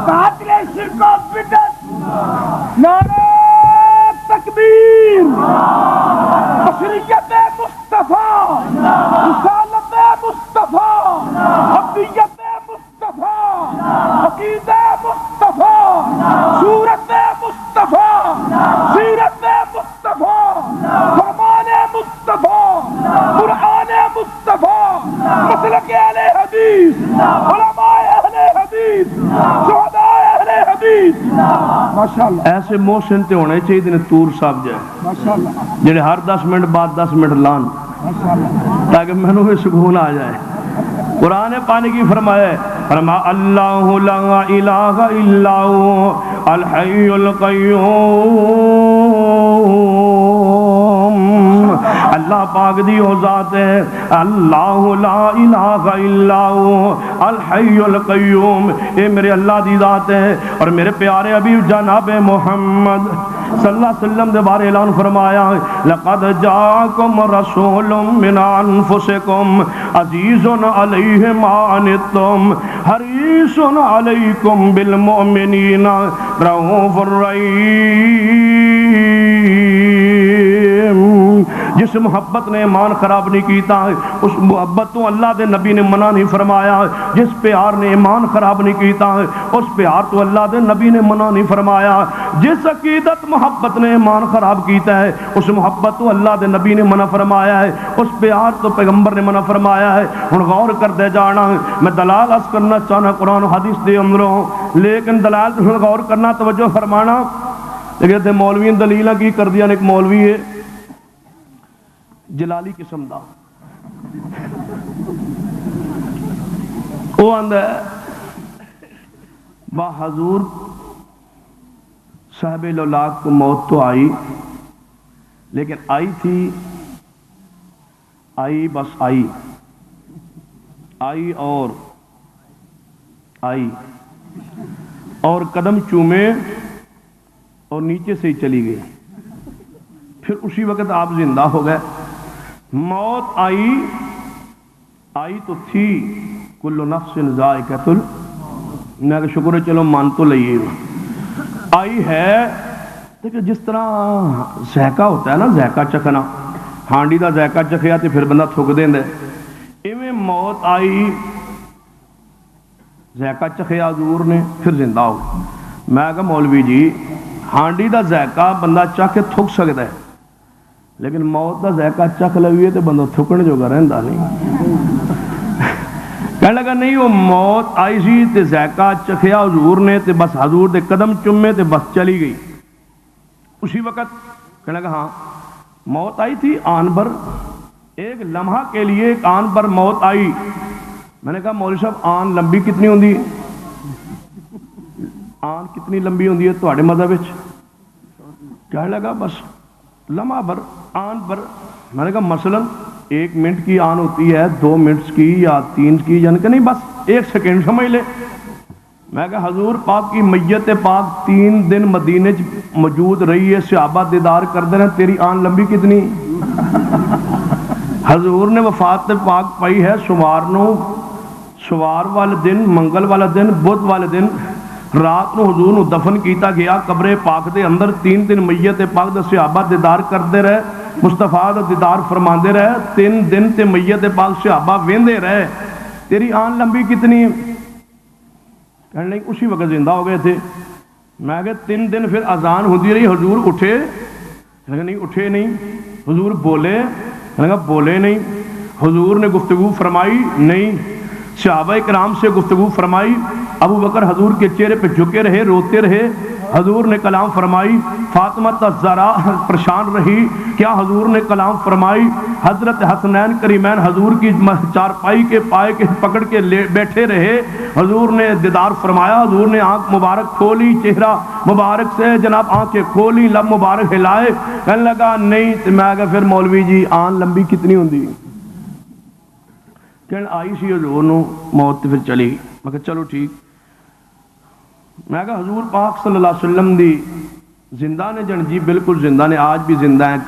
قاتل شرک و بدعت نعرہ تکبیر بشریت مصطفیٰ رسالت مصطفیٰ حبیت مصطفیٰ عقیدہ مصطفیٰ صورت مصطفیٰ سیرت مصطفیٰ فرمان مصطفیٰ قرآن مصطفیٰ مسلک اہل حدیث علماء اہل حدیث شہداء اہل حدیث ماشاءاللہ ایسے محسن تے ہونے چاہیے نے تور صاحب جائے ماشاءاللہ جڑے ہر 10 منٹ بعد 10 منٹ لان ماشاءاللہ تاکہ میں بھی سکون آ جائے قرآن پانی کی فرمائے فرما اللہ لا الہ الا ہو الحی القیوم اللہ پاک دی وہ ذات ہے اللہ لا الہ الا ہو الحی القیوم اے میرے اللہ دی ذات ہے اور میرے پیارے حبیب جناب محمد صلی اللہ علیہ وسلم دے بارے اعلان فرمایا لقد جاءکم رسول من انفسکم عزیز علیہ ما عنتم حریص علیکم بالمؤمنین رؤوف الرحیم جس محبت نے ایمان خراب نہیں کیتا ہے اس محبت تو اللہ دے نبی نے منع نہیں فرمایا جس پیار نے ایمان خراب نہیں کیتا ہے اس پیار تو اللہ دے نبی نے منع نہیں فرمایا جس عقیدت محبت نے ایمان خراب کیتا ہے اس محبت تو اللہ دے نبی نے منع فرمایا ہے اس پیار تو پیغمبر نے منع فرمایا ہے ہن غور کر دے جانا میں دلال اس کرنا چاہنا قرآن و حدیث دے اندروں لیکن دلال تو غور کرنا توجہ فرمانا لیکن تے مولویوں دلیلاں کی کر دیا نے ایک مولوی ہے جلالی قسم دا وہ آندہ ہے با حضور صاحب لولاک کو موت تو آئی لیکن آئی تھی آئی بس آئی آئی اور قدم چومے اور نیچے سے ہی چلی گئی پھر اسی وقت آپ زندہ ہو گئے موت آئی تو تھی کل نفس ذائقۃ میں کہ شکر ہے چلو مان تو لئیے آئی ہے لیکن جس طرح ذائقہ ہوتا ہے نا ذائقہ چکھنا ہانڈی دا ذائقہ چکھیا تو پھر بندہ تھک دیں دے ایویں موت آئی ذائقہ چکھیا حضور نے پھر زندہ ہو میں کہا مولوی جی ہانڈی دا ذائقہ بندہ چکھ کے تھک سکتا ہے لیکن موت دا ذائقہ چکھ لگیے تو بندہ تھکنے جو گا رہندا نہیں کہنے لگا نہیں وہ موت آئی سی تے ذائقہ چکھیا حضور نے تے بس حضور دے قدم چمے تے بس چلی گئی اسی وقت کہنے لگا ہاں موت آئی تھی آن پر ایک لمحہ کے لیے ایک آن پر موت آئی میں نے کہا مولوی صاحب آن لمبی کتنی ہوندی آن کتنی لمبی ہوندی ہے تواڈے مذہب وچ کہنے لگا بس لمحہ پر آن پر میں نے کہا مثلا 1 منٹ کی آن ہوتی ہے 2 منٹ کی یا 3 کی یعنی کہ نہیں بس 1 سیکنڈ سمجھ لے میں کہا حضور پاک کی میت پاک 3 دن مدینے موجود رہی ہے صحابہ دیدار کردے رہے تیری آن لمبی کتنی حضور نے وفات پاک پائی ہے سوار والے دن منگل والا دن بدھ والے دن رات نو حضور نو دفن کیتا گیا قبر پاک دے اندر 3 دن میت پاک دے صحابہ دیدار کردے رہے مصطفیٰ دا دیدار فرماندے رہے 3 دن تے میت پاک صحابہ ویندے رہے تیری آن لمبی کتنی کہنے لگے اسی وقت زندہ ہو گئے تھے. میں کہ 3 دن پھر اذان ہوتی رہی, حضور اٹھے؟ نہیں اٹھے نہیں. حضور بولے؟ بولے نہیں. حضور نے گفتگو فرمائی؟ نہیں. صحابہ کرام سے گفتگو فرمائی؟ ابو بکر حضور کے چہرے پہ جھکے رہے, روتے رہے. حضور نے کلام فرمائی؟ فاطمہ الزہرا پریشان رہی. کیا حضور نے کلام فرمائی؟ حضرت حسنین کریمین حضور کی چارپائی کے پائے کے پکڑ کے بیٹھے رہے. حضور نے دیدار فرمایا, حضور نے آنکھ مبارک کھولی, چہرہ مبارک سے جناب آنکھیں کھولی, لب مبارک ہلائے. کہنے لگا نہیں. تو میں کہا پھر مولوی جی آن لمبی کتنی ہوندی؟ کہنے آئی سی حضور نو موت پھر چلی. میں کہا چلو ٹھیک. میں کہا حضور پاک صلی اللہ علیہ وسلم دی زندہ نے جن جی بالکل زندہ نے, آج بھی زندہ ہیں,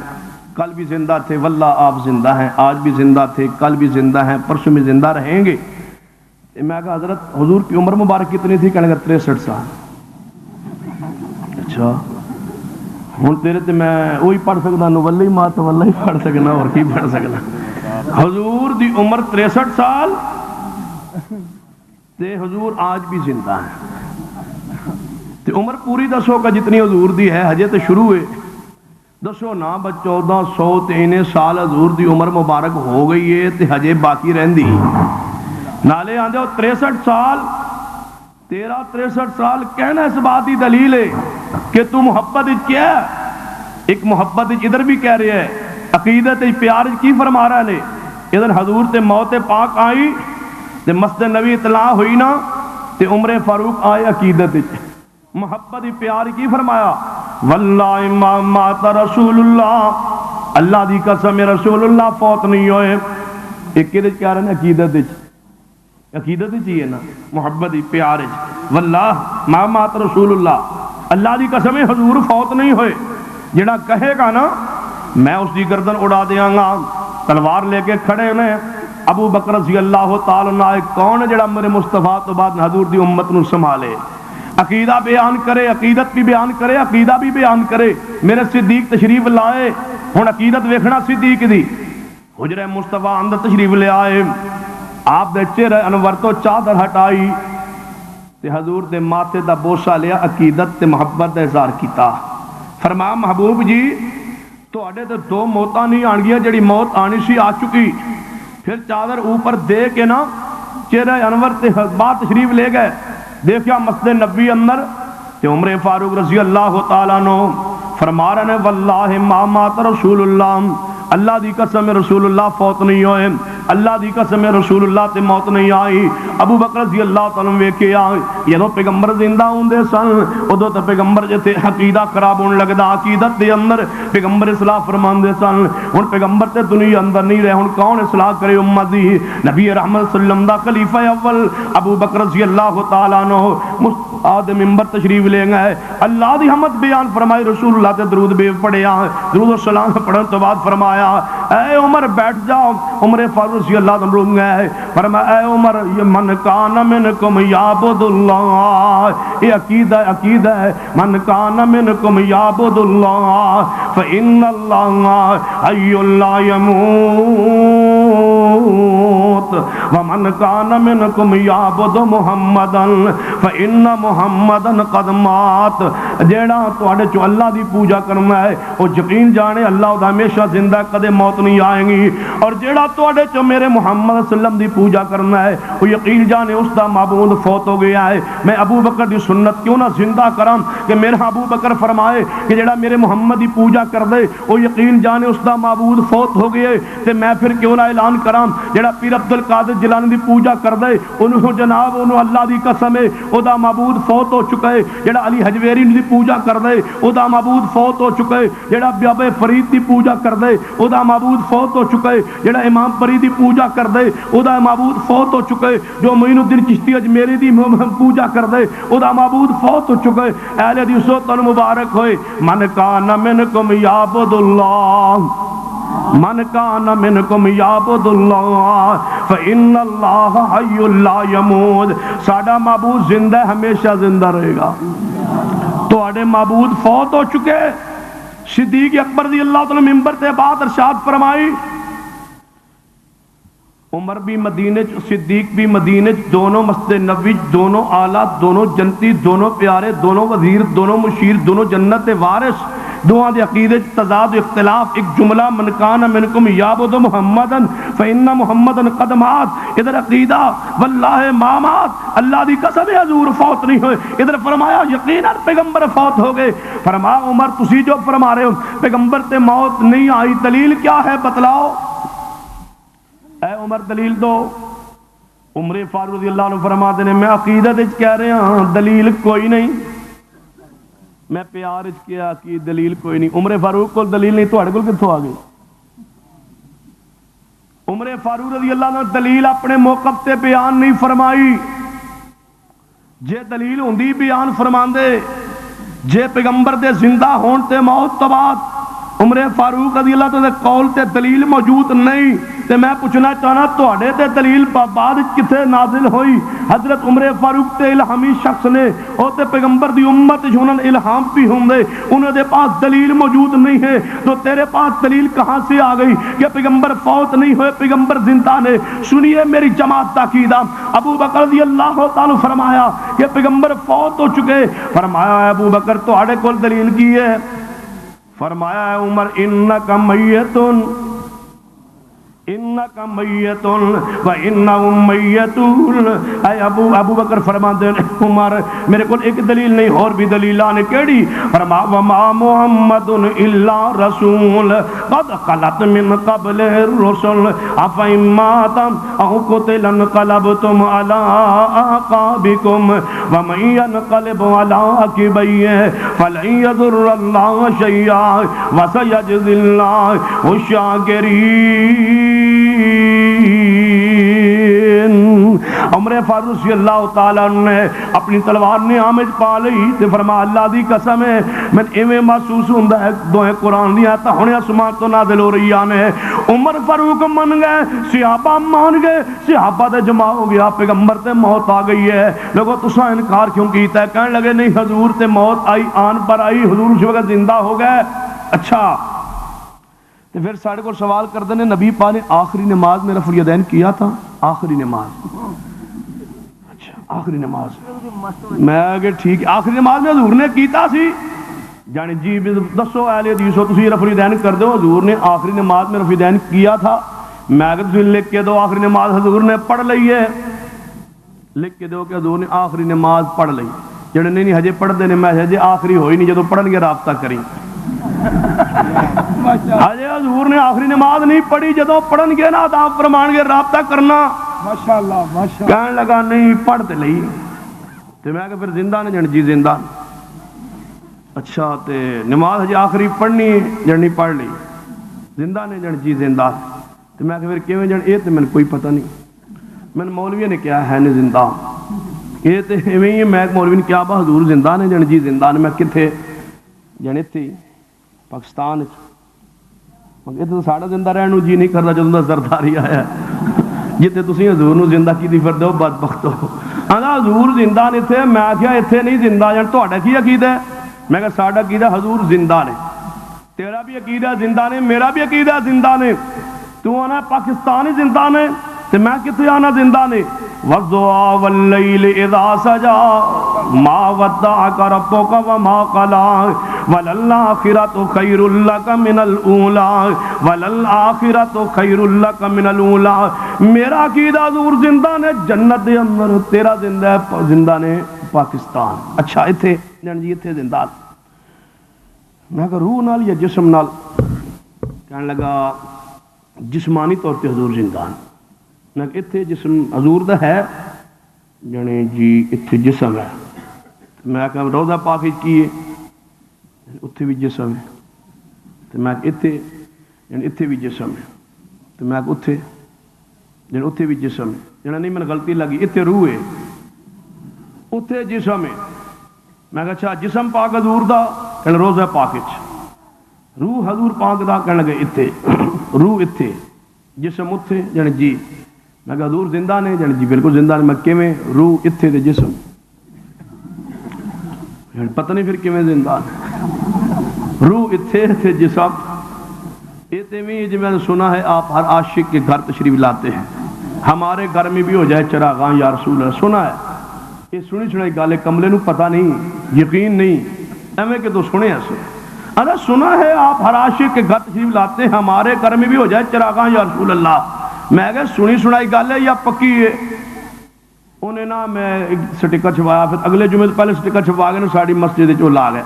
کل بھی زندہ تھے, واللہ آپ زندہ ہیں, آج بھی زندہ تھے, کل بھی زندہ ہیں, پرسوں بھی زندہ رہیں گے. میں کہا حضرت حضور کی عمر مبارک کتنی تھی؟ کہنے لگا 63 سال. اچھا ہوں تیرے تے میں وہی پڑھ سکتا, نولی ماں تو واللہ ہی پڑھ سکنا, اور کی پڑھ سکنا. حضور دی عمر 63 سال تے حضور آج بھی زندہ ہیں. تے عمر پوری دسو کا جتنی حضور دی ہے, ہجے تے شروع ہے. دسو نا 1403 سال حضور دی عمر مبارک ہو گئی ہے تے ہجے باقی رہندی. نالے آندے ہو 63 سال, تیرا 63 سال کہنا اس بات کی دلیل ہے کہ تو محبت کیا ہے. ایک محبت ادھر بھی کہہ رہے ہیں, عقیدت پیار کی فرما رہا ہے. ادھر حضور تے موت پاک آئی تے مسجد نبی اطلاع ہوئی نا, تے عمر فاروق آئے عقیدت محبت پیار کی فرمایا. واللہ ما مات رسول اللہ, اللہ دی قسم رسول اللہ فوت نہیں ہوئے. ایک کہہ رہے ہیں عقیدت, عقیدت چاہیے نا, محبت پیار. واللہ ما مات رسول اللہ, اللہ دی قسم حضور فوت نہیں ہوئے. جڑا کہے گا نا میں اس دی گردن اڑا دیاں گا. تلوار لے کے کھڑے نے ابو بکر رضی اللہ تعالی عنہ. کون ہے جڑا میرے مصطفیٰ تو بعد حضور دی امت نو سنبھالے, عقیدہ بیان کرے, عقیدت بھی بیان کرے, عقیدہ بھی بیان کرے. میرے صدیق تشریف لائے, ہن عقیدت ویکھنا صدیق دی. حجرہ مصطفیٰ اندر تشریف لے آئے, آپ دے چہرے انور تو چادر ہٹائی تے حضور دے ماتھے دا بوسہ لیا, عقیدت تے محبت دا اظہار کیتا. فرمایا محبوب جی تواڈے تے 2 موتاں نہیں آن گیا, جڑی موت آنی سی آ چکی. پھر چادر اوپر دے کے نا چہرے انور تے بعد تشریف لے گئے. دیکھیا مسجد نبی اندر تے عمر فاروق رضی اللہ تعالیٰ عنہ فرما رہے ہیں واللہ ما مات رسول اللہ, اللہ دی قسم رسول اللہ فوت نہیں ہوئے, اللہ دی قسم رسول اللہ تے موت نہیں آئی. ابو بکر رضی اللہ تعالیٰ عنہ ویکھیا جدوں پیغمبر زندہ ہوندے سن ادوں تے پیغمبر جے تے عقیدہ خراب ہون لگدا, عقیدت دے اندر پیغمبر اصلاح فرماندے سن. ہن پیغمبر تے دنیا اندر نہیں رہے, ہن کون اصلاح کرے امت دی؟ نبی رحمت صلی اللہ علیہ وسلم دا خلیفہ اول ابو بکر رضی اللہ تعالیٰ عنہ آد ممبر تشریف لے گئے, اللہ دی حمد بیان فرمائی, رسول اللہ تے درود بے پڑھیا, درود و سلام پڑھن تو بعد فرمایا اے عمر بیٹھ جاؤ. عمر فاروق رضی اللہ عنہ رک گئے, فرمایا اے عمر من کان منکم یعبد اللہ, یہ عقیدہ ہے من کان منکم یعبد اللہ فإن اللہ حی لا یموت ومن کان منکم یعبد محمدا فإن محمدا قد مات. جیڑا تواڈے چوں اللہ دی پوجا کرنا ہے وہ یقین جانے اللہ دا ہمیشہ زندہ, کدے موت نہیں آئے گی. اور جیڑا تواڈے چوں میرے محمد صلی اللہ علیہ وسلم دی پوجا کرنا ہے وہ یقین جانے اس دا معبود فوت ہو گیا ہے. میں ابو بکر دی سنت کیوں نہ زندہ کراں کہ میرا ابو بکر فرمائے کہ جیڑا میرے محمد دی پوجا کر دے وہ یقین جانے اس دا معبود فوت ہو گئے. تے میں پھر کیوں نہ اعلان کراں جیڑا پیر عبد القادر جیلانی دی پوجا کر دے انہوں جناب انہوں اللہ دی قسم ہے او دا معبود فوت ہو چکا ہے. جیڑا علی حجویری دی پوجا کر دے او دا معبود فوت ہو چکا ہے. جیڑا بابے فرید دی پوجا کر دے او دا معبود فوت ہو چکا ہے. جیڑا امام پری دی پوجا کر دے او دا معبود فوت ہو چکا ہے. جو معین الدین چشتی اجمیری دی پوجا کر دے او دا معبود فوت ہو چکا ہے. اہل حدیث تن مبارک ہوئے من کان منکم یعبد اللہ, من کان منکم یعبد اللہ فإن اللہ حی لا یموت. ساڈا معبود زندہ ہے, ہمیشہ زندہ رہے گا. تو آڑے معبود فوت ہو چکے. صدیق اکبر رضی اللہ تعالی ممبر تے بات ارشاد فرمائی عمر بھی مدینے صدیق بھی مدینے دونوں مسجد نبوی دونوں اعلیٰ دونوں جنتی دونوں پیارے دونوں وزیر دونوں مشیر دونوں جنت وارث دعا دے عقیدے تضاد اختلاف ایک جملہ من کان منکم یعبد محمدن فإن محمدن قد مات ادھر عقیدہ واللہ ما مات اللہ دی قسم ہے حضور فوت نہیں ہوئے ادھر فرمایا یقیناً پیغمبر فوت ہو گئے فرمایا عمر تسی جو فرما رہے ہو پیغمبر تے موت نہیں آئی دلیل کیا ہے بتلاؤ اے عمر دلیل دو عمر فاروق رضی اللہ عنہ فرماتے ہیں میں عقیدت وچ کہہ رہا ہاں دلیل کوئی نہیں میں پیار وچ کیا کہ دلیل کوئی نہیں عمر فاروق کو دلیل نہیں تواڈے کول کتھوں آ گئی عمر فاروق رضی اللہ عنہ دلیل اپنے موقف تے بیان نہیں فرمائی جے دلیل ہوندی بیان فرماندے جے پیغمبر دے زندہ ہون تے موت تو بعد عمر فاروق رضی اللہ عنہ دے قول تے دلیل موجود نہیں تے میں پوچھنا چاہنا تواڈے تے دلیل بعد کتے نازل ہوئی حضرت عمر فاروق تے الہامی شخص نے او تے پیغمبر دی امت جنہاں الہام بھی ہوندے انہاں دے پاس دلیل موجود نہیں ہے تو تیرے پاس دلیل کہاں سے آ گئی کہ پیغمبر فوت نہیں ہوئے پیغمبر زندہ نے سنیے میری جماعت تاکیدہ ابو بکر رضی اللہ تعالی فرمایا کہ پیغمبر فوت ہو چکے فرمایا ابو بکر تواڈے کول دلیل کی ہے فرمایا ہے عمر انکا میتن انکا میتن و انہم میتون اے ابو بکر فرماتے ہیں عمر میرے کو ایک دلیل نہیں اور بھی دلیلان کیڑی فرما وما محمد الا رسول قد خلت من قبل الرسل افئن مات او قتل انقلبتم على اعقابكم ومن ينقلب على عقبيه فلن يضر الله شيئا وسيجزي الله الشاكرين عمر فاروق رضی اللہ تعالیٰ نے اپنی تلوار نے آمج پا لئی تے فرما اللہ دی قسم ہے میں ایویں محسوس ہوندا ہے دوہیں قرآن دی آیتاں ہن آسمان تو نازل ہو رہی آنے عمر فاروق من گئے صحابہ مان گئے صحابہ تے جمع ہو گیا پیغمبر تے موت آ گئی ہے لوگوں تساں انکار کیوں کیتا ہے کہنے لگے نہیں حضور تے موت آئی آن پر آئی حضور اس وقت زندہ ہو گئے اچھا تو پھر ساڑھے کو سوال کرتے ہیں نبی پاک نے آخری نماز میں رفع الیدین کیا تھا آخری نماز اچھا آخری نماز میں کہ ٹھیک آخری نماز میں حضور نے کیتا سی جانی جی دسو اہل حدیث ہو تسی رفع الیدین کر دو حضور نے آخری نماز میں رفع الیدین کیا تھا میں کہ تسی لکھ کے دو آخری نماز حضور نے پڑھ لئی ہے لکھ کے دو کہ حضور نے آخری نماز پڑھ لئی جڑے نہیں ہجے پڑھ دینے میں ہجے آخری ہوئی نہیں جدو پڑھن گے رابطہ کریں آجے حضور نے آخری نماز نہیں پڑھی جدو پڑھن گے نا تو آپ فرمان گے رابطہ کرنا ماشاءاللہ کہنے لگا نہیں پڑھتے لئی تو میں کہ پھر زندہ نے جن جی زندہ اچھا تے نماز ہجے آخری پڑھنی جن پڑھ لی زندہ نے جن جی زندہ تو میں کہ پھر کیویں جن اے تے میں کوئی پتہ نہیں میں مولوی نے کیا ہے نے زندہ یہ تے ایویں ہی میں مولوی نے کیا با حضور زندہ نے جن جی زندہ نے میں کتھے جن ایتھے پاکستان یہ تو ساڑھا زندہ رہنو جی نہیں کرنا جدوں دا زرداری آیا جتے تسی حضور نو زندہ کی دی پھر دو بدبخت ہو آنا حضور زندہ نے تھے میں کیا اتھے نہیں زندہ جان تو اڑا کی عقیدہ ہے میں کہا ساڑھا عقیدہ حضور زندہ نے تیرا بھی عقیدہ زندہ نے میرا بھی عقیدہ زندہ نے تو آنا پاکستانی زندہ نے تو میں کتے آنا زندہ نے وَالضُّحَىٰ وَاللَّيْلِ إِذَا سَجَىٰ مَا وَدَّعَكَ رَبُّكَ وَمَا قَلَىٰ وَلَلْآخِرَةُ خَيْرٌ لَكَ مِنَ الْأُولَىٰ وَلَلْآخِرَةُ خَيْرٌ لَكَ مِنَ الْأُولَىٰ میرا عقیدہ حضور زندہ نے جنت دے اندر تیرا زندہ نے پاکستان اچھا اتھے جی اتھے زندہ میں کہا روح نال یا جسم نال کہنے لگا جسمانی طور پہ حضور زندہ میں کہ اتھے جسم حضور دا ہے جانے جی اتھے جسم ہے میں کہا روضہ پاک کی ہے اتھے بھی جسم ہے تو میں کہ اتھے بھی جسم ہے تو میں کہ اتھے بھی جسم ہے جانا نہیں میں غلطی لگی اتھے روح ہے اتھے جسم ہے میں کہا اچھا جسم پاک حضور دا کہنے روضہ پاک روح حضور پاک دا کہنے لگے اتھے روح اتھے جسم اتھے جانے جی میں کہا حضور زندہ نے جانے جی بالکل زندہ نے میں کیویں روح اتھے دے جسم پتہ نہیں پھر کیویں زندہ روح اتھے تھے جسم اتنے میں جی میں نے سنا ہے آپ ہر عاشق کے گھر تشریف لاتے ہیں ہمارے گھر میں بھی ہو جائے چراغاں یا رسول اللہ. سنا ہے یہ سنی سنائی گل ہے, کملے نو پتہ نہیں, یقین نہیں, ایویں کہ تو سنے ایسے. ارے سنا ہے آپ ہر عاشق کے گھر تشریف لاتے ہیں, ہمارے گھر میں بھی ہو جائے چراغاں یا رسول اللہ. میں کہ سنی سنائی گل ہے یا پکی ہے؟ انہیں نا میں ایک سٹیکر چھپایا, پھر اگلے جمعے پہلے سٹیکر چھپا کے نا ساری مسجد چ لا گئے.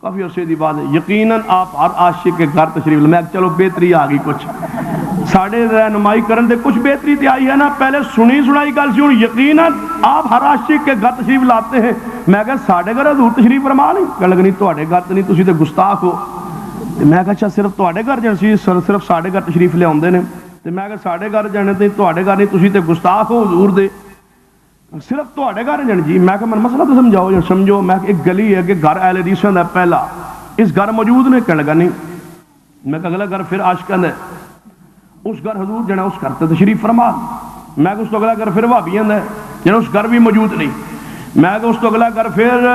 کافی عرصے دی بات ہے. یقیناً آپ ہر عاشق کے گھر تشریف لے, میں چلو بہتری آ گئی, کچھ ساڑھے رہنمائی کرن دے کچھ بہتری تے آئی ہے نا. پہلے سنی سنائی گل سی, ہوں یقیناً آپ ہر عاشق کے گھر تشریف لاتے ہیں. میں کہا ساڑھے گھر حضور تشریف فرما نہیں, کہ لگنی تواڈے گھر تے نہیں, تسی تے گستاخ ہو. میں کہا اچھا صرف تواڈے گھر جان سی, صرف ساڑھے گھر تشریف لے آندے نے. تے میں کہا ساڑھے گھر جانے تے تواڈے گھر نہیں, تسی تے گستاخ ہو حضور دے, صرف تواڈے گھر جان جی. میں کہا من مسئلہ تو سمجھاؤ جان. سمجھو میں کہ ایک گلی ہے کہ گھر اہل حدیثاں دا پہلا, اس گھر موجود نے, کہنے لگا نہیں. میں کہا اگلا گھر پھر عاشقاں دا, اس گھر حضور جنا اس گھر تے تشریف فرما. میں کہ اس تو اگلا گھر پھر وہابیاں دا جنا اس گھر بھی موجود نہیں. میں کہ اس تو اگلا گھر پھر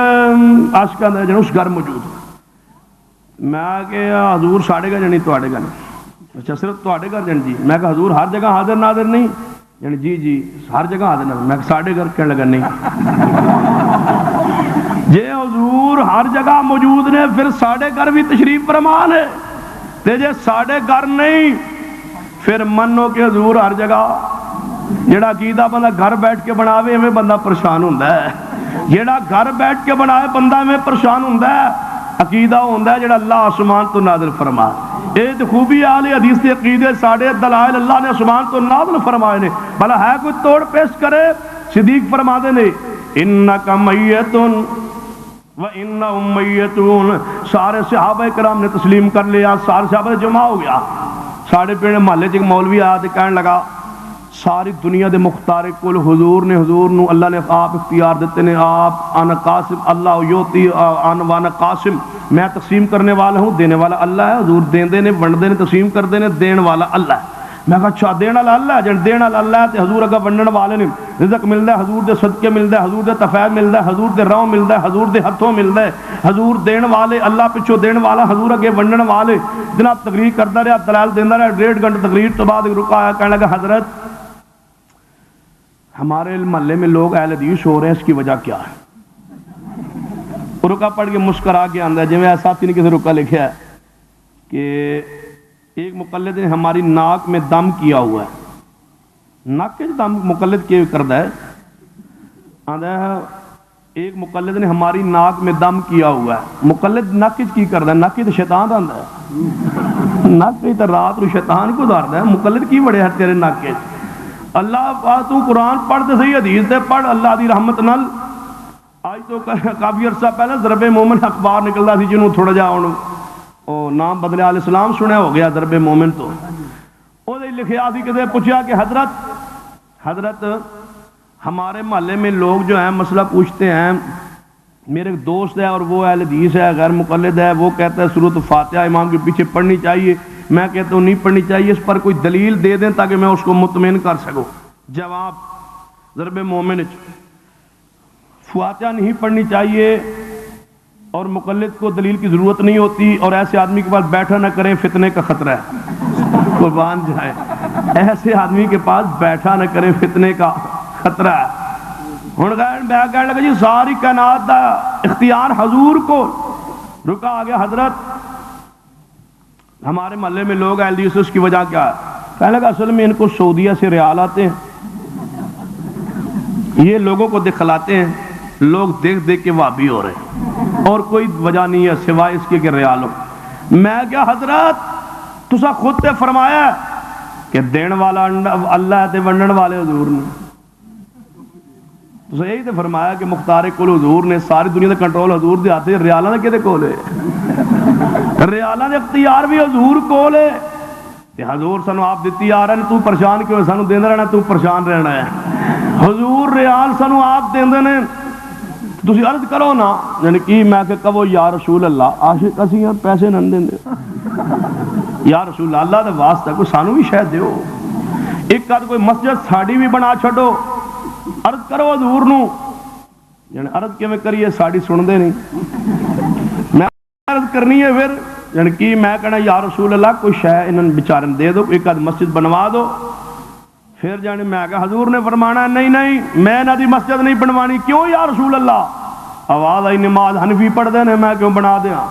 عاشقاں دا جنا اس گھر موجود. میں کہ حضور ساڑھے گھر جانی تواڈے گھر, اچھا صرف تواڈے گھر جان جی. میں کہ حضور ہر جگہ حاضر ناظر نہیں یعنی جی جی ہر جگہ حاضر ناظر. میں کہ ساڑھے گھر کہنے لگا نہیں, جے حضور ہر جگہ موجود نے پھر ساڑھے گھر بھی تشریف فرمان ہے, تے جے ساڑھے گھر نہیں پھر منو کہ حضور ہر جگہ. جیڑا عقیدہ بندہ گھر بیٹھ کے بناوے ہمیں بندہ پریشان ہوندہ ہے, جیڑا گھر بیٹھ کے بنائے بندہ ہمیں پریشان ہوندہ ہے. عقیدہ ہوندہ ہے جیڑا اللہ آسمان تو نازل فرما. یہ تو خوبی آل حدیث کے عقیدے ساڑھے دلائل اللہ نے آسمان تو نازل فرمائے نے. بھلا ہے کوئی توڑ پیش کرے. صدیق فرما دے نے انکا میتن و انہم میتون. سارے صحابہ کرام نے تسلیم کر لیا, سارے صحابہ جمع ہو گیا. ساڑھے پیڑ محلے چ ایک مولوی آیا تے کہنے لگا ساری دنیا دے مختار کل حضور نے, حضور نو اللہ نے آپ اختیار دیتے نے, آپ انا قاسم اللہ یوتی وانا قاسم, میں تقسیم کرنے والا ہوں, دینے والا اللہ ہے. حضور دیندے نے, ونڈدے نے, تقسیم کردے نے, دین والا اللہ ہے. میں کہا اچھا دین والا اللہ ہے, جن دین والا اللہ ہے تے حضور اگا ونڈن والے نے. رزق ملدا ہے حضور دے صدقے ملدا ہے, حضور دے تفیض ملدا ہے, حضور دے راہ ملدا ہے, حضور دے ہتھوں ملدا ہے. حضور دین والے, اللہ پچھوں دین والا, حضور اگے ونڈن والے. جناب تقریر کردا رہا, دلائل دیندا رہا, 1.5 گھنٹے تقریر تو بعد رکا آیا, کہنے لگا حضرت ہمارے محلے میں لوگ اہل حدیث ہو رہے ہیں, اس کی وجہ کیا ہے؟ رکا پڑھ کے مسکرا کے آندا ہے, جی میں ساتھی نے کسی رکا لکھا ہے کہ ایک مقلد نے ہماری ناک میں دم کیا ہوا ہے. ناک کے دم مقلد کیوں کردا ہے؟ آندا ہے ایک مقلد نے ہماری ناک میں دم کیا ہوا ہے. مقلد ناک کی کردا ہے؟ ناک تو شیطان آندا ہے, ناک تو رات کو شیطان کو داردا ہے. مقلد کی بڑے ہے تیرے ناک کے؟ اللہ تو قرآن پڑھ دے صحیح, حدیث دے پڑھ, اللہ دی رحمت نال. آج تو کافی عرصہ پہلے ضرب مومن اخبار نکلدا سی, جنوں تھوڑا جا ہن نام بدلے علیہ السلام سنیا ہو گیا ضرب مومن. تو وہ لکھیا سی کہ پوچھا کہ حضرت ہمارے محلے میں لوگ جو ہیں مسئلہ پوچھتے ہیں, میرے ایک دوست ہے اور وہ اہل حدیث ہے, غیر مقلد ہے, وہ کہتا ہے سورۃ فاتحہ امام کے پیچھے پڑھنی چاہیے. میں کہتا ہوں نہیں پڑھنی چاہیے, اس پر کوئی دلیل دے دیں تاکہ میں اس کو مطمئن کر سکوں. جواب ضرب مومن, فاتحہ نہیں پڑھنی چاہیے اور مقلد کو دلیل کی ضرورت نہیں ہوتی, اور ایسے آدمی کے پاس بیٹھا نہ کریں, فتنے کا خطرہ ہے. قربان جائے, ایسے آدمی کے پاس بیٹھا نہ کریں, فتنے کا خطرہ ہے. ہوں کہنے لگا جی ساری کائنات دا اختیار حضور کو. رکا آ گیا حضرت ہمارے محلے میں لوگ اہل حدیث, اس کی وجہ کیا ہے؟ کہنے لگا اصل میں ان کو سعودیہ سے ریال آتے ہیں, یہ لوگوں کو دکھلاتے ہیں, لوگ دیکھ دیکھ کے وہابی ہو رہے ہیں, اور کوئی وجہ نہیں ہے سوائے اس کے کہ ریال ہو. میں کیا حضرت تسا خود تے فرمایا کہ دین والا اللہ تے ونڈن والے حضور نے. تسا یہی تے فرمایا کہ مختار کل حضور نے, ساری دنیا دا کنٹرول حضور دے ہاتھ, ریالاں دے کدے کول ہے؟ ریالاں دے اختیار بھی حضور کول ہے. تے حضور سانو آپ دتی آ رہے ہیں, تو پریشان کیوں ہے؟ سانو دیندا رہنا, تو پریشان رہنا ہے. حضور ریال سانو آپ دیندے نے, تسی عرض کرو نا, یعنی کہ میں کہ کہو یا رسول اللہ عاشق اسی ہیں, پیسے نہ دیندے, یا رسول اللہ دے واسطہ کوئی سانو بھی شاید دیو, ایک آدھ کوئی مسجد ساڑی بھی بنا چھڈو, عرض کرو حضور نو. یعنی عرض کیویں کریے, ساڑی سن دے نہیں, میں عرض کرنی ہے پھر, یعنی کہ میں کہنا یا رسول اللہ کوئی شے انہاں بیچارن دے دو, ایک آدھ مسجد بنوا دو, پھر جانے میں کہا حضور نے فرمانا نہیں نہیں میں نہ دی مسجد نہیں بنوانی. کیوں یا رسول اللہ؟ آواز آئی نماز حنفی پڑھ دے نے میں کیوں بنا دیاں؟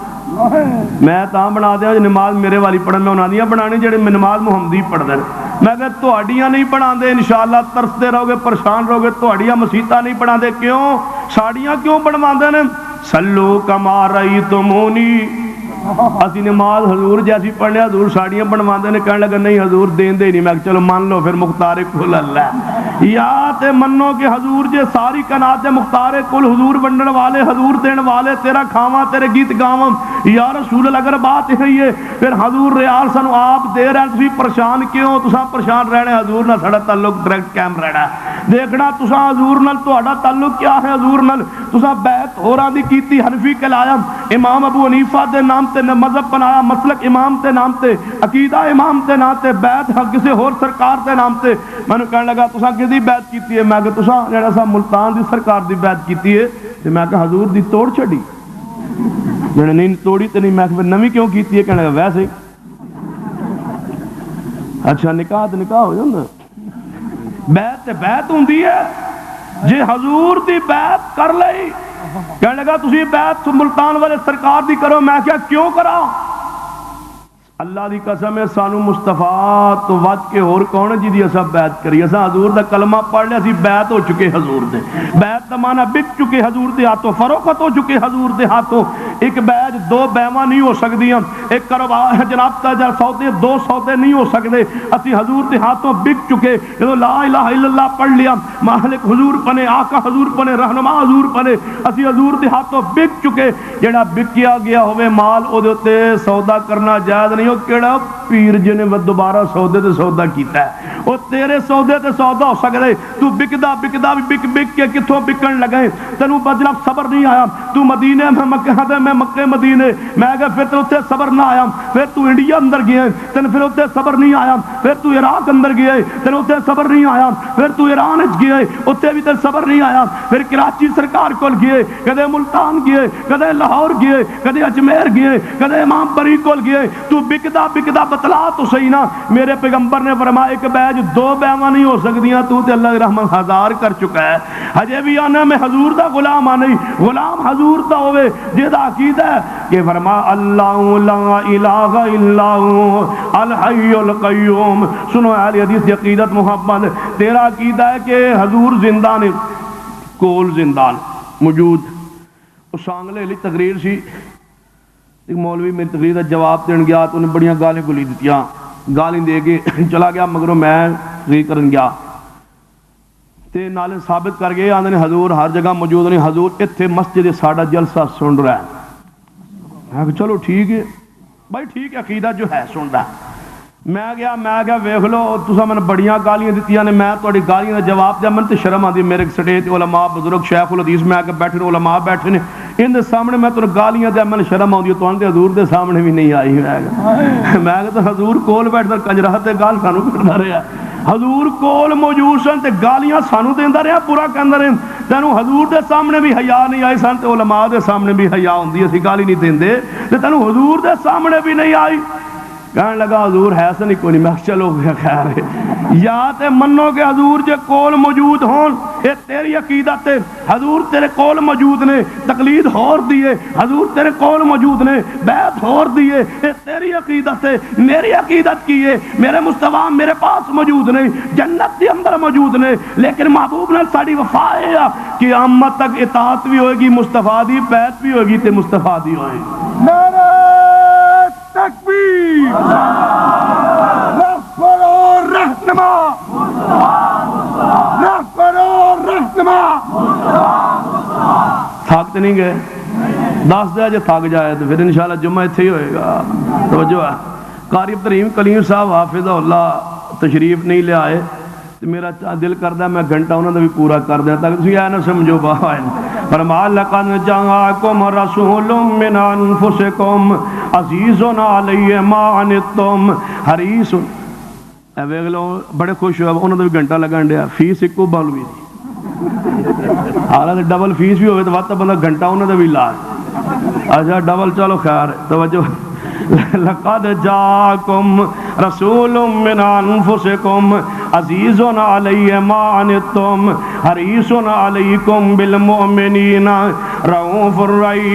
میں تاں بنا دیاں جو نماز میرے والی پڑھن میں انہاں دیاں بنانی جڑے نماز محمدی پڑھ دے. میں کہ تہاڈیاں نہیں پڑھا دے انشاءاللہ ترستے رہو گے پریشان رہو گے. تہاڈیاں مسیتاں نہیں پڑھا دے کیوں؟ ساڑیاں کیوں بنوا دے نے؟ صلو کما رأیتمونی. اسی نماز حضور جیسی پڑھنے حضور ساڑیاں بنوا دے نے. کہنے لگا نہیں حضور دین دے نہیں. میں کہ چلو مان لو پھر مختار کل اللہ. یا تے منو کہ حضور جے ساری کائنات دے مختار کل حضور بننے والے حضور دین والے تیرا کھاواں تیرے گیت گاواں یا رسول اللہ. اگر بات یہی ہے پھر حضور ریال سانو آپ دے رہے ہیں تسی پریشان کیوں؟ تساں پریشان رہنے حضور نال ساڈا تعلق ڈائریکٹ قائم رہنا ہے. دیکھنا تساں حضور نال تہاڈا تعلق کیا ہے؟ حضور نال تساں بیعت ہوراں دی کیتی حنفی کہلایا امام ابو حنیفہ دے نام تے مذہب بنایا مسلک امام تے نام تے عقیدہ امام تے نام تے بیعت کسی اور سرکار دے نام تے. میں نے کہنے لگا تساں کدی بیعت کیتی ہے؟ میں کہ تساں جڑا سا ملتان دی سرکار دی بیعت کیتی ہے. تے میں کہ حضور دی توڑ چھڈی جڑے نہیں توڑی تے نہیں. میں کہ نویں کیوں کیتی ہے؟ کہنے لگا ویسے. اچھا نکاح تے نکاح ہو جاندا بیعت تے بیعت ہوندی ہے. جے حضور دی بیعت کر لئی کہنے لگا تسی بیعت ملتان والے سرکار دی کرو. میں کیا کیوں کرا؟ اللہ دی قسم ہے سانو مصطفیٰ تو ود کے اور کون جی دی اسا بیعت کری. اسا حضور دا کلمہ پڑھ لیا اسی بیعت ہو چکے حضور دے. بیعت دا معنی بک چکے حضور دے ہاتھوں فروخت ہو چکے حضور دے ہاتھوں. ایک بیعت دو بیواں نہیں ہو سکدیاں. ایک کاروبار جناب تاجر سودے دو سودے نہیں ہو سکدے. اسی حضور دے ہاتھوں بک چکے. جدوں لا الہ الا اللہ پڑھ لیا مالک حضور بنے آقا حضور بنے رہنما حضور بنے اسی حضور دے ہاتھوں بک چکے. جڑا بکیا گیا ہوئے مال او دے اوتے سودا کرنا جائز نہیں. کیڑا پیر جنے دوبارہ سودے تے سودا کیتا ہے او تیرے سودے تے سودا ہو سکدے. تو بکدا بکدا بک بک کے کتھوں بکن لگے تینوں بجلا صبر نہیں آیا. تو مدینے میں مکہ تے میں مکے مدینے میں کہ پھر تے اوتھے صبر نہ آیا. پھر تو انڈیا اندر گیا تین پھر اوتھے صبر نہیں آیا. پھر تو عراق اندر گیا تین اوتھے صبر نہیں آیا. پھر تو ایران وچ گیا اوتھے بھی تے صبر نہیں آیا. پھر کراچی سرکار کول گئے کدے ملتان گئے کدے لاہور گئے کدے اجمیر گئے کدے امام بری کول گئے. تو بکدا بکدا بتلا تو صحیح نا. میرے پیغمبر نے فرمایا ایک بیج دو بیواں نہیں ہو سکدیاں. تو تے اللہ کی رحمت ہزار کر چکا ہے. ہجے بھی آنا میں حضور دا غلام آ نہیں. غلام حضور دا ہوئے جہدا عقیدہ ہے کہ فرما اللہ لا الہ الا ہو الحی القیوم. سنو اہل حدیث کی عقیدت محمد تیرا عقیدہ ہے کہ حضور زندہ نے کول زندہ موجود. اس سانگلے لی تقریر سی ایک مولوی میری تقریر کا جواب دین گیا تو انہیں بڑیاں گالیں گلی دیتیاں. گالیں دے کے چلا گیا مگروں میں تقریر کرن گیا تے نالے ثابت کر گئے آندھے حضور ہر جگہ موجود نہیں. حضور اتھے مسجد ساڑا جلسہ سن رہا ہے. میں کہا چلو ٹھیک ہے بھائی ٹھیک ہے عقیدہ جو ہے سن رہا ہے. میں گیا ویکھ لو تساں میں بڑیاں گالیاں دیتیاں نے. میں تہاڈی گالیاں دا جواب دیا. من تے شرم آندی میرے سٹیج علماء بزرگ شیخ الحدیث میں کہ بیٹھے علماء بیٹھے نے ان دے سامنے میں تو گالیاں دیا. من شرم آندی تو دے حضور دے سامنے بھی نہیں آئی. میں کہ حضور کول بیٹھ کر کنجرا تے گال سانو کردا رہیا. حضور کول موجود سن تے گالیاں سانو دیندا رہیا پورا کہندا رہیا. تینوں حضور دے سامنے بھی حیا نہیں آئی سن تے علماء دے سامنے بھی حیا ہوندی اسی گالی نہیں دیندے تے تینوں حضور دے سامنے بھی نہیں آئی. کہنے لگا حضور ہے سا نہیں کوئی نہیں. میں چلو گیا خیر ہے. یا تے منو کہ حضور جے کول موجود ہون اے تیری عقیدت ہے. حضور تیرے کول موجود نے تقلید ہور دیے. حضور تیرے کول موجود نے بیعت ہور دیے. اے تیری عقیدت ہے. میری عقیدت کی ہے میرے مصطفیٰ میرے پاس موجود نے جنت دے اندر موجود نے. لیکن محبوب نے ساڑی وفا ہے قیامت تک اطاعت بھی ہوئے گی مصطفیٰ دی بیعت بھی ہوئے گی تے مصطفیٰ دی ہوئے گی. نعرہ تکبیر رہبر و رہنما رہبر و رہنما. تھک نہیں گئے 10 دیا جے تھک جائے تو پھر انشاءاللہ جمعہ اتھے ہی ہوئے گا. توجہ ہے قاری عبدالرحیم کلیم صاحب حافظہ اللہ تشریف نہیں لے آئے تو میرا دل کردا میں گھنٹہ انہوں نے بھی پورا کر دیا تاکہ تسی نہ سمجھو باہر. فرمایا لقد جاءکم رسول من انفسکم عزیز علیہ ما عنتم حریص. اے ویکھ لو بڑے خوش ہوئے انہوں نے بھی گھنٹہ لگن دیا. فیس ایکو مولوی دی حالانکہ ڈبل فیس بھی ہوئے تو وقت بندہ گھنٹہ انہوں نے بھی لا. اچھا ڈبل چلو خیر توجہ. لقد جاءکم رسول من انفسکم عزیزٌ علیہ ما عنتم حریصٌ علیکم بالمؤمنین رؤوف الرحیم۔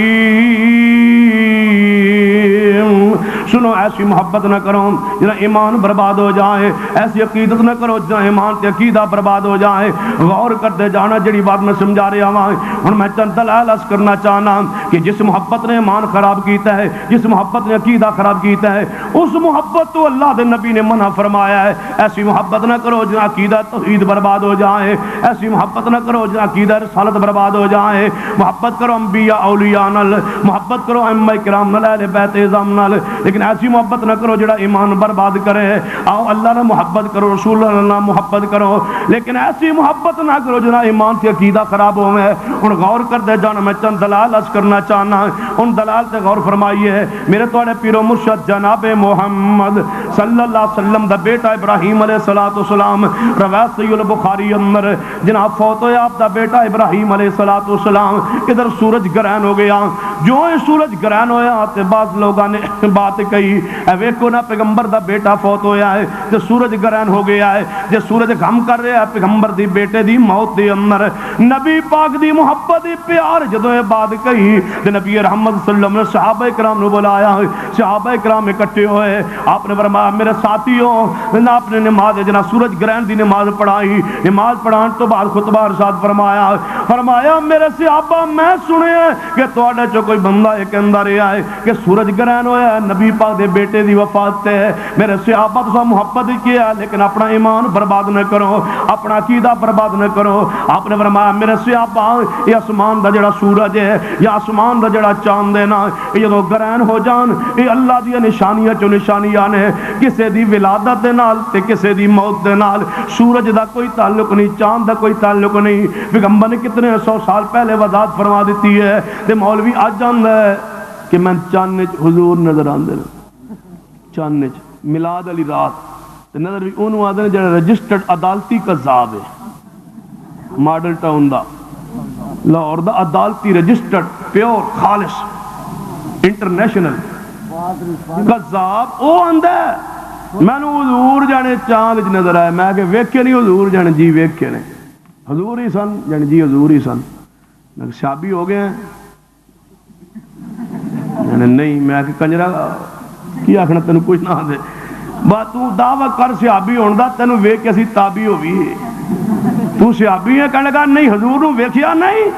سنو ایسی محبت نہ کرو جنا ایمان برباد ہو جائے، ایسی عقیدت نہ کرو جنا ایمان تے عقیدہ برباد ہو جائے۔ غور کرتے جانا جڑی بات میں سمجھا رہا ہوں، ہن میں چند دلائل عرض کرنا چاہنا کہ جس محبت نے ایمان خراب کیتا ہے، جس محبت نے عقیدہ خراب کیتا ہے، اس محبت تو اللہ دے نبی نے منع فرمایا ہے۔ ایسی محبت نہ کرو جنا عقیدہ توحید برباد ہو جائے، ایسی محبت نہ کرو جنا عقیدہ رسالت برباد ہو جائے۔ محبت کرو انبیاء اولیاء نال، محبت کرو ائمہ کرام نال، اہل بیت اعظم نال، لیکن ایسی محبت نہ کرو جڑا ایمان برباد کرے۔ آؤ اللہ نے محبت کرو، رسول اللہ نے محبت کرو، لیکن ایسی محبت نہ کرو جنا ایمان تے عقیدہ خراب ہوئے۔ ہن غور کرتے جانا میں چند دلائل عرض کرنا چاہنا، ان دلائل تے غور فرمائیے۔ میرے تواڈے پیر و مرشد جناب محمد صلی اللہ علیہ وسلم دا بیٹا ابراہیم علیہ السلام، روایت صحیح البخاری اندر جناب فوت ہویا آپ دا بیٹا ابراہیم علیہ السلام۔ ادھر سورج گرہن ہو گیا، جو ہی سورج گرہن ہویا تے بعض لوگاں نے بات کہی، اے ویکھو نا پیغمبر دا بیٹا فوت ہویا ہے تے سورج گرہن ہو گیا ہے، جے سورج غم کر رہا ہے پیغمبر دی بیٹے دی موت دے اندر، نبی پاک دی محبت دی پیار جدوں یہ بات کہی تے نبی رحمت صلی اللہ علیہ وسلم نے صحابہ کرام نو بلایا، صحابہ کرام اکٹھے ہوئے، آپ نے فرمایا میرے ساتھیوں، آپ نے نماز جنا سورج گرہن دی نماز پڑھائی، نماز پڑھان تو بعد خطبہ ارشاد فرمایا میرے صحابہ میں سنیا کہ تواڈے چوں کوئی بندہ ایک اندر آئے کہ سورج گرہن ہویا ہے، نبی پاک دے بیٹے دی وفات تے ہے، میرے صحابہ تو محبت کیا لیکن اپنا ایمان برباد نہ کرو، اپنا عقیدہ برباد نہ کرو۔ آپ نے فرمایا میرے صحابہ یہ آسمان دا جڑا سورج ہے یا آسمان دا جڑا چاند ہے نا، یہ جدوں گرہن ہو جان یہ اللہ دی نشانیاں چوں نشانیاں نے، کسے دی ولادت دے نال تے کسے دی موت دے نال سورج دا کوئی تعلق نہیں، چاند دا کوئی تعلق نہیں۔ پیغمبر نے کتنے 100 سال پہلے وضاحت فرما دیتی ہے تے مولوی اج جاندا ہے کہ میں چاند وچ حضور نظر آندے نے، چاند وچ میلاد علی رات تے نظر بھی اونوں آندے نے جڑا رجسٹرڈ عدالتی قذاب ہے، ماڈل ٹاؤن دا لاہور دا عدالتی رجسٹرڈ پیور خالص انٹرنیشنل قذاب او آندا ہے مینوں حضور جانے چاند وچ نظر آیا، میں کہ ویکھے نہیں حضور جانے، جی ویکھے نے حضور ہی سن، جانے جی حضور ہی سن، میں کہ شابی ہو گئے ہیں، یعنی نہیں، میں کہ کنجرا کی آخنا تینوں کچھ نہ دے بات تو دعویٰ کر صحابی ہونے دا، تینوں ویکھ کے اسی تابعی ہوئی، تو صحابی ہے؟ کہنے لگا نہیں حضور نو ویکھیا نہیں،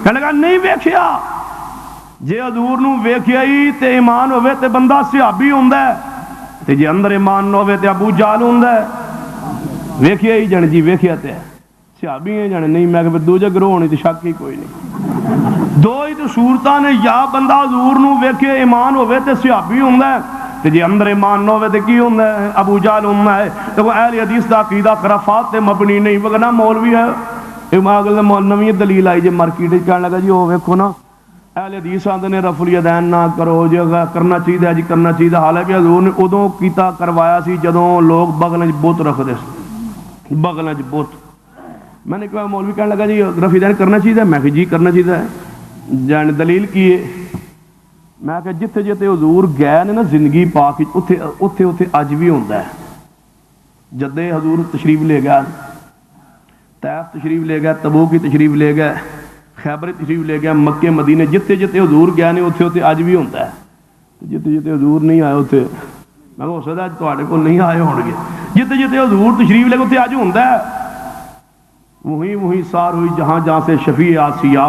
کہنے لگا نہیں ویکھیا، جے حضور نو ویکھیا ہی تے ایمان ہوئے تے بندہ صحابی ہوندا ہے، تے جے اندر ایمان نہ ہوئے تے ابو جہل ہوندا ہے، ویکھیا ہی جانے جی ویکھیا تے صحابی ہیں جانے نہیں، میں کہ دوجہ گروہ ہونی تے شک ہی کوئی نہیں، دو ہی تو صورتاں نے، یا بندہ حضور نو ویکھے ایمان ہوئے تے صحابی ہوندا ہے، تے جے اندر ایمان نہ ہوئے تے کی ہوندا ہے ابو جہل ہوندا ہے، تے وہ اہل حدیث دا عقیدہ خرافات تے مبنی نہیں، وگرنہ مولوی ہے نویں دلیل آئی جے مارکیٹ وچ کہنے لگا جی وہ ویکھو نا اہل حدیث آندے نے رفع الیدین نہ کرو جی، کرنا چاہیے جی کرنا چاہیے، حالانکہ حضور نے ادوں کیتا کروایا سی جدوں لوگ بغل وچ بت رکھدے سی، بغل وچ بت، میں نے کہا مولوی کہنے لگا جی رفع الیدین کرنا چاہیے، میں کہ جی کرنا چاہیے، جان دلیل کی ہے، میں کہ جتھے جتھے حضور گئے نے نا زندگی پاک اوتھے اوتھے اوتھے اج بھی ہوندا ہے، جدے حضور تشریف لے گئے، طائف تشریف لے گئے، تبوک کی تشریف لے گئے، خیبر تشریف لے گئے، مکے مدینے جتھے جتھے حضور گئے نے اوتھے اوتھے اج بھی ہوندا ہے، جتھے جتھے حضور نہیں آئے اوتھے میں ہو سکدا تواڈے کول نہیں آئے ہون گے، جتھے جتھے حضور تشریف لے گئے اوتھے اج ہوندا ہے، وہی سار ہوئی جہاں جہاں سے شفیع آسیہ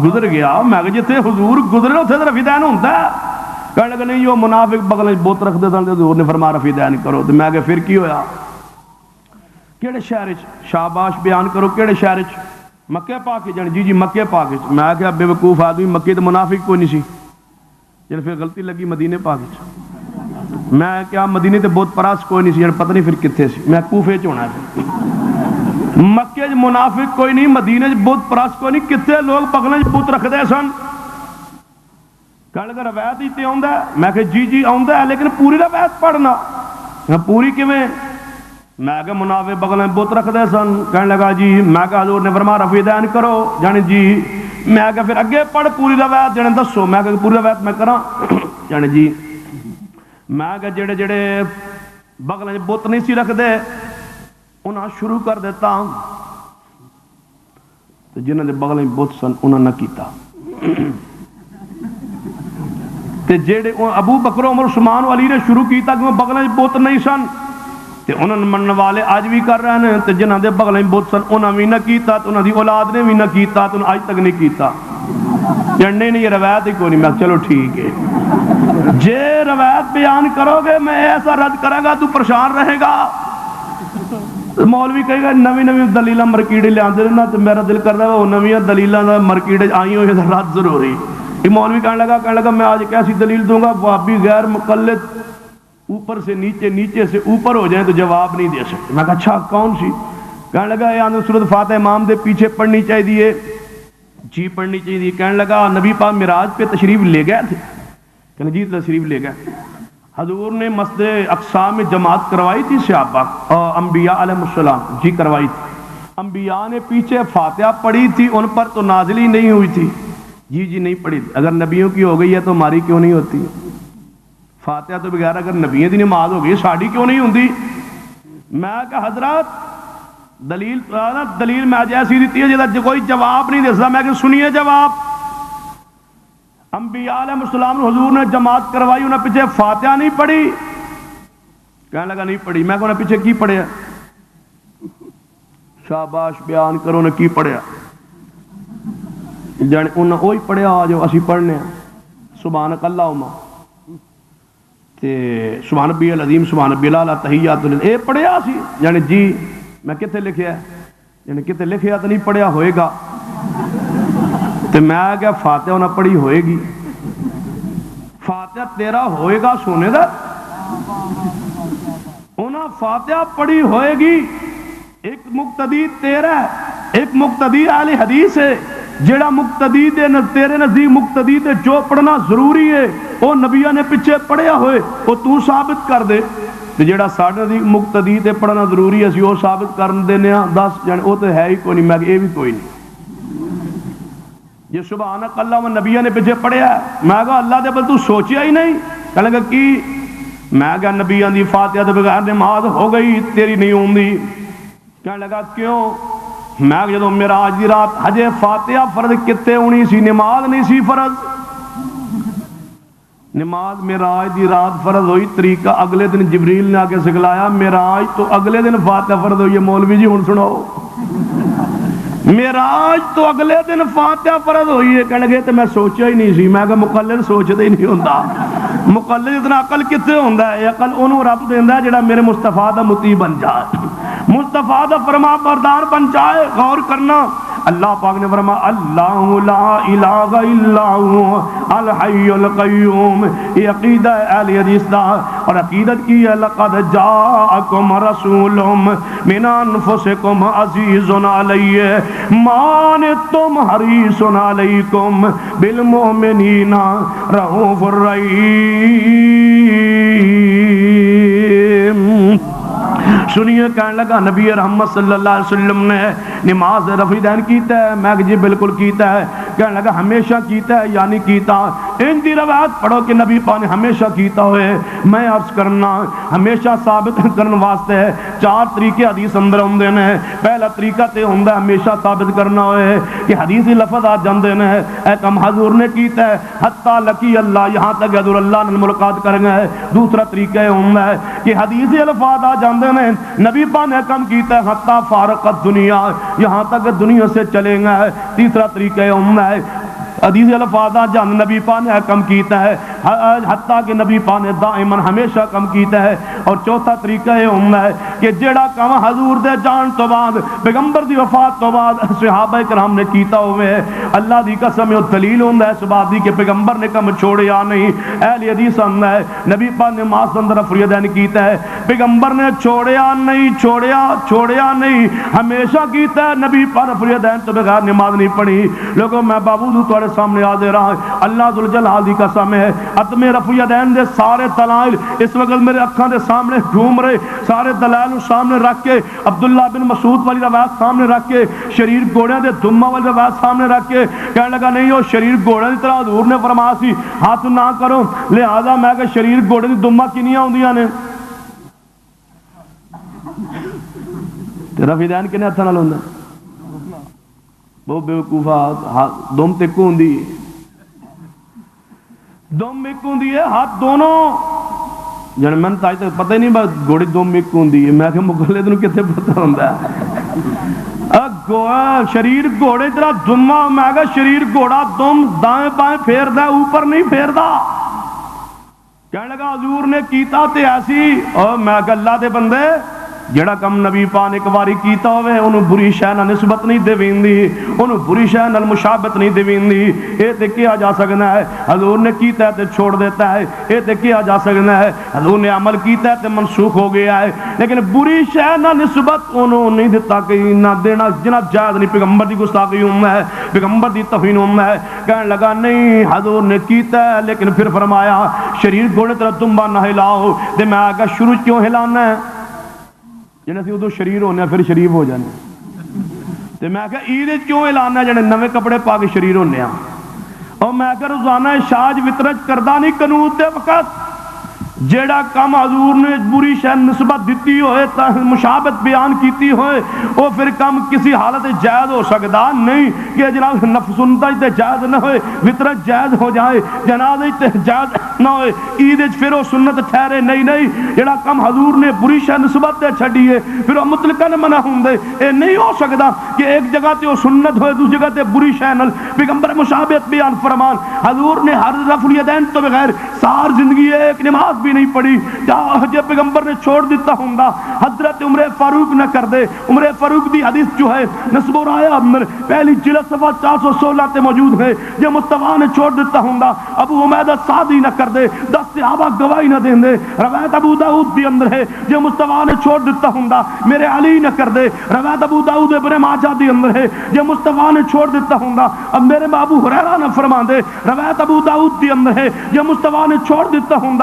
گزر گیا، میں کہ جتھے حضور گزرے اوتھے رفع الیدین ہوندا ہے، کہنے لگا نہیں جو منافق بغل وچ بت رکھدے سن تے حضور نے فرمایا رفع الیدین کرو، تے میں کہ پھر کی ہویا، کیڑے شہر وچ شاباش بیان کرو، کیڑے شہر وچ؟ مکے پاک جان جی مکے پاک وچ، میں کہ بے وقوف آدمی مکے تے منافق کوئی نہیں سی، جن پھر غلطی لگی مدینے پاک وچ، میں کیا مدینے تے بت پرست کوئی نہیں سی، جن پتہ نہیں پھر کتنے سی، میں کوفے چ ہونا سی، مکے چ منافق کوئی نہیں، مدینے چ بت پرست کوئی نہیں، کتنے لوگ بغلیں چ بت رکھدے سن، کہنے لگا روایت ہی تے آوندا ہے، میں کہ جی آوندا ہے لیکن پوری روایت پڑھنا، پوری کیویں؟ میں کہ منافق بغلیں بت رکھدے سن، کہنے لگا جی، میں کہ حضور نے فرمایا رفع الیدین کرو، جانے جی، میں کہ پھر اگے پڑھ پوری روایت، جانے دسو، میں کہ پوری روایت میں کراں، جانے جی، میں کہ جڑے جڑے بغلیں بت نہیں سی رکھدے انہاں شروع کر دیتا تو جنہاں دے بغلیں بت سن انہاں نہ کیتا تے جیڑے ابو بکر عمر عثمان و علی نے شروع کیتا کہ بغلیں بت نہیں سن تے انہاں منن والے آج بھی کر رہے ہیں تے جنہاں دے بغلیں بت سن انہاں بھی نہ کیتا تے انہاں دی اولاد نے بھی نہ کیتا تے آج تک نہیں کیتا جننے نہیں یہ روایت ہی کوئی نہیں. میں چلو ٹھیک ہے جے روایت بیان کرو گے میں ایسا رد کرے گا تو پریشان رہے گا. مولوی کہے گا نوی نوی دلیلاں مرکیڑے لے آندے نا تو میرا دل کردا ہے وہ نویاں دلیلاں دا مرکیڑے آئی ہوئی رد ضروری. یہ مولوی کہنے لگا میں آج کیسی دلیل دوں گا وہابی غیر مقلد اوپر سے نیچے نیچے سے اوپر ہو جائیں تو جواب نہیں دے سکتے. میں کہا اچھا کون سی؟ کہنے لگا یہ آندھ سورۃ فاتحہ امام دے پیچھے پڑھنی چاہیے. جی پڑھنی چاہیے. کہنے لگا نبی پاک معراج پہ تشریف لے گئے تھے؟ کہنے جی تشریف لے گئے. حضور نے مسجد اقصی میں جماعت کروائی تھی صحابہ انبیاء علیہ السلام. جی کروائی تھی. انبیاء نے پیچھے فاتحہ پڑھی تھی ان پر تو نازل ہی نہیں ہوئی تھی. جی جی نہیں پڑھی تھی. اگر نبیوں کی ہو گئی ہے تو ہماری کیوں نہیں ہوتی؟ فاتحہ تو بغیر اگر نبیوں کی نماز ہو گئی ساڑی کیوں نہیں ہوتی؟ میں کہا حضرات دلیل میں ایسی دیتی ہے جہاں کوئی جواب نہیں دے سکتا. میں کہ سنیے جواب. انبیاء علیہ السلام حضور نے جماعت کروائی انہیں پیچھے فاتحہ نہیں پڑھی. کہنے لگا نہیں پڑھی. میں کہا پیچھے کی پڑھیا؟ شاباش بیان کرو نے کی پڑھیا؟ جانے انہوں وہی پڑھیا آ جاؤ اسی پڑھنے ہیں. سبحانک اللہم تے سبحان ربی العظیم سبحان ربی الاعلیٰ تحیات اے پڑھیا سی. یعنی جی میں کتے لکھیا ہے؟ یعنی کتے لکھیا تو نہیں پڑھیا ہوئے گا. تو میں کیا فاتحہ انہیں پڑھی ہوئے گی؟ فاتحہ تیرا ہوئے گا سونے دا انہیں فاتحہ پڑھی ہوئے گی. ایک مقتدی تیرا ہے ایک مقتدی اہل حدیث ہے. جیڑا مقتدی دے تیرے نزدیک مقتدی دے جو پڑھنا ضروری ہے وہ نبیوں نے پیچھے پڑھیا ہوئے وہ تو ثابت کر دے. جیڑا ساڑھے نزدیک مقتدی تے پڑھنا ضروری ہے اسی وہ ثابت کر دینے ہیں 10 جانے وہ تو ہے ہی کوئی نہیں. میں کہ یہ بھی کوئی نہیں. یہ سبحانک اللہ و نبیوں نے پیچھے پڑھیا ہے. میں کہا اللہ دے بل تو سوچیا ہی نہیں. کہنے لگا کی؟ میں کہا نبیوں دی فاتحہ تو بغیر نماز ہو گئی تیری نہیں ہوندی. کہنے لگا کیوں؟ میں جدو معراج دی رات ہجے فاتحہ فرض کتے ہونی سی نماز نہیں سی فرض. نماز معراج دی رات فرض ہوئی. طریقہ اگلے دن جبریل نے آ کے سکھلایا. معراج تو اگلے دن فاتحہ فرض ہوئی ہے. مولوی جی ہن سناؤ معراج تو اگلے دن فاتحہ فرض ہوئی ہے. کہنے گئے تو میں سوچا ہی نہیں سی. میں کہا مقلد سوچتا ہی نہیں ہوندا. مقلد اتنا عقل کتے ہوندا ہے؟ عقل انہوں رب دیندا ہے جڑا میرے مصطفیٰ دا مطیع بن جائے مصطفیٰ دا فرما بردار بن جائے. غور کرنا اللہ پاک نے فرمایا اللہ لا الہ الا ہوا الحی القیوم. یہ عقیدہ ہے اہل حدیث دا. اور عقیدت کی ہے لقد جاءکم رسول من انفسکم عزیز علیہ ما عنتم حریص علیکم بالمؤمنین رؤوف الرحیم. سنیے کہنے لگا نبی رحمت صلی اللہ علیہ وسلم نے نماز رفع دین کیتا ہے؟ میں جی بالکل کیتا ہے. کہنے لگا ہمیشہ کیتا ہے؟ یعنی کیتا. ان دی روایت پڑھو کہ نبی پاک نے ہمیشہ کیتا ہوئے. میں عرض کرنا ہمیشہ ثابت کرنے واسطے 4 طریقے حدیث اندر ہوندے نے. پہلا طریقہ تے ہوندا ہمیشہ ثابت کرنا ہوئے کہ حدیثی لفظ آ جاندے نے اے کم حضور نے کیتا ہے حتی لقی اللہ یہاں تک حضور اللہ نے ملاقات کر گئے. دوسرا طریقہ یہ ہوندا ہے کہ حدیثی الفاظ آ جاندے نے نبی پاک نے کم کیتا ہے حتی فارقت دنیا یہاں تک دنیا سے چلے گئے. تیسرا طریقہ یہ ہوندا ہے حدیث الفاظ جان نبی پاک نے کم کیتا ہے حتیٰ کہ نبی پاک نے دائماً ہمیشہ کم کیتا ہے. اور چوتھا طریقہ یہ ہوتا ہے کہ جیڑا کام حضور دے جان تو بعد پیغمبر دی وفات تو بعد صحابہ کرام نے کیتا ہوئے اللہ دی قسم وہ دلیل ہوتا ہے اس بات دی کہ پیغمبر نے کم چھوڑیا نہیں. اہل حدیث ہوتا ہے نبی پاک نے نماز اندر فریدین کیتا ہے پیغمبر نے چھوڑیا نہیں ہمیشہ کیتا ہے. نبی پاک فریدین تو بغیر نماز نہیں پڑھی. لوگوں میں باوجود تمہارے سامنے آ دے رہا ہوں اللہ ذوالجلال دی قسم ہے اتم رفع یدین دے سارے دلائل اس وقت میرے اکھاں دے سامنے گھوم رہے. سارے دلائل سامنے رکھ کے عبداللہ بن مسعود والی روایت سامنے رکھ کے شریر گھوڑے دے دماں والی روایت سامنے رکھ کے کہنے لگا نہیں وہ شریر گھوڑے دی طرح حضور نے فرمایا سی ہاتھ نہ کرو لہذا میں کہ شریر گھوڑے دی دماں کنیاں ہوندیاں نے رفع دین کنے ہاتھ نال ہوندا بہت بیوقوفا دم تے کو ہوندی ہے دم ایک ہوندی ہے ہاتھ دونوں جن من تاج تک پتہ ہی نہیں بس گھوڑی دم ایک ہوندی ہے میں کہ مقلد نو کتے پتہ ہوندا ہے شریر گھوڑے طرح دما میں کہ شریر گھوڑا دم دائیں بائیں پھیردا ہے اوپر نہیں پھیردا کہنے لگا حضور نے کیتا تے ایسی اور میں کہ اللہ دے بندے جڑا کم نبی پاک ایک واری کیتا ہوئے انہوں بری شے نال نسبت نہیں دیویندی انہوں بری شے نال مشابہت نہیں دیویندی اے تے کیا جا سکنا ہے حضور نے کیتا ہے تے چھوڑ دیتا ہے اے تے کیا جا سکنا ہے حضور نے عمل کیتا ہے تے منسوخ ہو گیا ہے لیکن بری شے نال نسبت انہوں نہیں دیتا کہ نہ دینا جناب جائز نہیں پیغمبر دی گستاخی ہے پیغمبر دی توہین ہے کہنے لگا نہیں حضور نے کیتا ہے لیکن پھر فرمایا شریر گھوڑے طرح تمبا نہ ہلاؤ تے میں آگا شروع کیوں ہلانا ہے جنہیں سی ادو شریر ہونے پھر شریف ہو جانے تے میں کہا عید کیوں اعلان ہے جنہیں نوے کپڑے پا کے شریر ہونے اور میں کہا روزانہ شاج وطرج کردہ نہیں قنوت دے وقت جیڑا کم حضور نے بری شے نسبت دیتی ہوئے مشابہت بیان کیتی ہوئے وہ پھر کم کسی حالت جائز ہو سکتا نہیں کہ جناب نفسندہ تے جائز نہ ہوئے وطرج جائز ہو جائے جنازہ تے جائز نہ ہوئے عید پھر وہ سنت ٹھہرے نہیں جیڑا کم حضور نے بری شے نسبت تے چھڑی ہے پھر وہ مطلقاً منع ہوندے اے نہیں ہو سکتا کہ ایک جگہ تے وہ سنت ہوئے دوسری جگہ تے بری شے نال پیغمبر مشابہت بیان فرمان حضور نے ہر رفع الیدین تو بغیر سار زندگی ایک نماز بھی نہیں پڑھی جب پیغمبر نے چھوڑ دیتا ہوں حضرت عمر فاروق نہ کر دے عمر فاروق دی حدیث جو ہے نسب و رایا اندر پہلی جلد صفحہ 416 تے موجود ہے جب مصطفیٰ نے چھوڑ دیتا ہوں ابو حمیدہ سعدی نہ کر دے 10 صحابہ گواہی نہ دیں دے روایت ابو داؤد بھی اندر ہے جب مصطفیٰ نے چھوڑ دیتا ہوں میرے علی نہ کر دے روایت ابو داؤد ابن ماجہ دی اندر ہے جب مصطفیٰ نے چھوڑ دیتا ہوں اب میرے ابو ہریرہ نہ فرما دے روایت ابو داؤد دی اندر ہے جب مصطفیٰ نے چھوڑ دیتا ہوں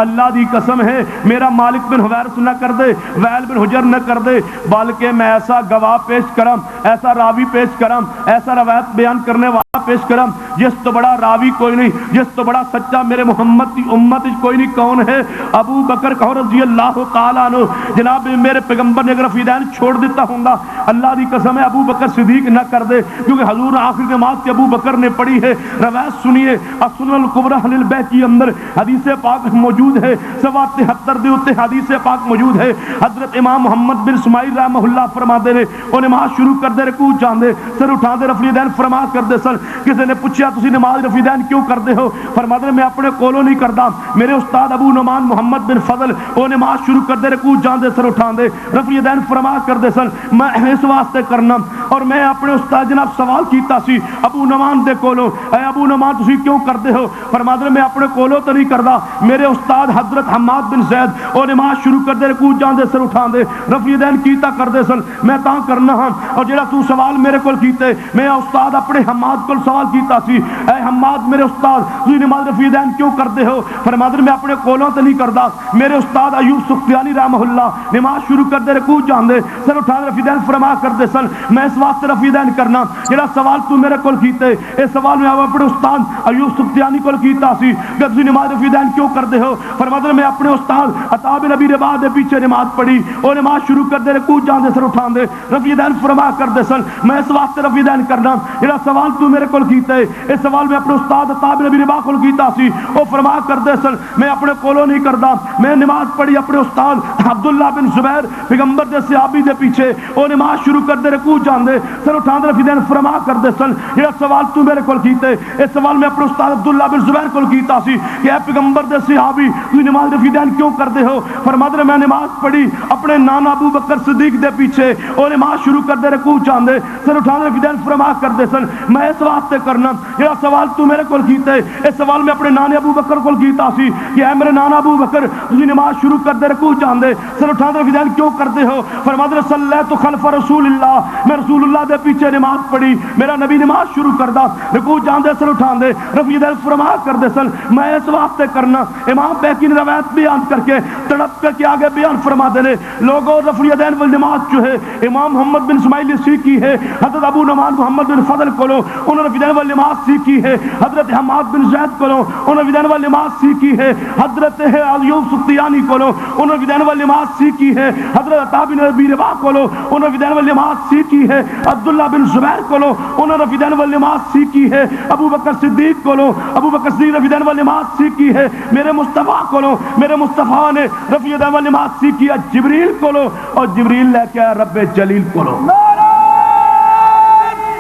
اللہ دی قسم ہے میرا مالک بن حویرث نہ کر دے ویل بن حجر نہ کر دے بلکہ میں ایسا گواہ پیش کرم ایسا راوی پیش کرم ایسا روایت بیان کرنے والا پیش کرم جس تو بڑا راوی کوئی نہیں جس تو بڑا سچا میرے محمد کی امت کوئی نہیں کون ہے ابو بکر کہو رضی اللہ تعالیٰ عنہ جناب میرے پیغمبر نے اگر فیدین چھوڑ دیتا ہوں اللہ دی قسم ہے ابو بکر صدیق نہ کر دے کیونکہ حضور آخر نماز کے ابو بکر نے پڑھی ہے روایت سنیے السنن الکبریٰ للبیہقی اندر حدیث پاک موجود ہے 73 دے اتے حدیث پاک موجود ہے حضرت امام محمد بن اسماعیل رحمہ اللہ فرما دے رہے وہ نماز شروع کر دے رکوع جاندے سر اٹھا دے رفع الیدین فرما کر دے سن کسی نے پوچھا تسی نماز رفع الیدین کیوں کر دے ہو فرما دے میں اپنے کولوں نہیں کردا میرے استاد ابو نعمان محمد بن فضل وہ نماز شروع کر دے رکوع جاندے سر اٹھا دے رفع الیدین فرما کر دے سن میں اس واسطے کرنا اور میں اپنے استاد جناب سوال کیتا سی ابو نعمان دے کولوں اے ابو نعمان تسی کیوں کر دے ہو فرما دے میں اپنے کولوں تو نہیں کردا میرے استاد حضرت حماد بن زید وہ نماز شروع کر دے رکوع جاندے سر اٹھا دے رفع الیدین کیتا کر دے سن میں تاں کرنا ہاں اور جڑا تو سوال میرے کول کیتے میں استاد اپنے حماد کول سوال کیتا سی اے حماد میرے استاد تسی نماز رفع الیدین کیوں کردے ہو فرماتے میں اپنے کولوں تے نہیں کردا میرے استاد ایوب سختیانی رحمہ اللہ نماز شروع کر دے رکوع جاندے سر اٹھا دے رفع الیدین فرما کر دے سن میں اس واسطے رفع الیدین کرنا جڑا سوال تو میرے کول کیتے اس سوال میں اپنے استاد ایوب سختیانی کول کیتا سی کہ تسی نماز رفع الیدین کیوں کردے ہو فرماتے میں اپنے استاد عطا بن ابی رباح دے پیچھے نماز پڑھی اور نماز شروع کر دے رکوع جاندے سر اٹھا دے رفع الیدین فرما کر دے سن میں اس واسطے رفع الیدین کرنا جڑا سوال تو میرے کول کیتے اس سوال میں اپنے استاد عطا بن ابی رباح کول کیتا سی او فرما کر دے سن میں اپنے کولوں نہیں کردا میں نماز پڑھی اپنے استاد عبداللہ بن زبیر پیغمبر دے صحابی دے پیچھے او نماز شروع کر دے رکوع جاندے سر اٹھا دے رفع الیدین فرما کر دے سن جڑا سوال تو میرے کول کیتے اس سوال میں اپنے استاد عبداللہ بن زبیر کول کیتا سی کہ اے پیغمبر دے صحابی تو نماز رفع الیدین کیوں کردے ہو فرماتے میں نماز پڑھی اپنے نانا ابو بکر صدیق دے پیچھے اور نماز شروع کر دے رکوع جاندے سر اٹھا دے رفع الیدین فرما کر دے سن میں اس واسطے کرنا جڑا سوال تو میرے کول کیتے اس سوال میں اپنے نانے ابو بکر کول کیتا سی کہ اے میرے نانا ابو بکر تسی نماز شروع کر دے رکوع جاندے سر اٹھا دے رفع الیدین کیوں کردے ہو فرماتے صلیت خلف رسول اللہ میں رسول اللہ دے پیچھے نماز پڑھی میرا نبی نماز شروع کردا رکوع جاندے سر اٹھا دے رفع الیدین فرما کر دے سن میں اس واسطے کرنا. امام بیہقی نے روایت بیان کر کے تڑپ کے آگے بیان فرما دینے لوگوں رفع یدین والجماعت جو ہے امام محمد بن اسماعیل سیکھی ہے حضرت ابو نعمان محمد بن فضل کو لو انہوں نے رفع یدین والجماعت سیکھی ہے حضرت حماد بن زید کو لو انہوں نے رفع یدین والجماعت سیکھی ہے حضرت ایوب سختیانی کو لو انہوں نے رفع یدین والجماعت سیکھی ہے حضرت عطا بن ربیع رباح کو لو انہوں نے رفع یدین والجماعت سیکھی ہے عبداللہ بن زبیر کو لو انہوں نے رفع یدین والجماعت سیکھی ہے ابو بکر صدیق کو لو ابو بکر صدیق رفع یدین والجماعت سیکھی ہے میرے مصطفیٰ کو لو میرے مصطفیٰ نے رفع یدین والجماعت سیکھی ہے جبریل کو لو اور جبریل لے کے آیا رب جلیل کو لو. نعرہ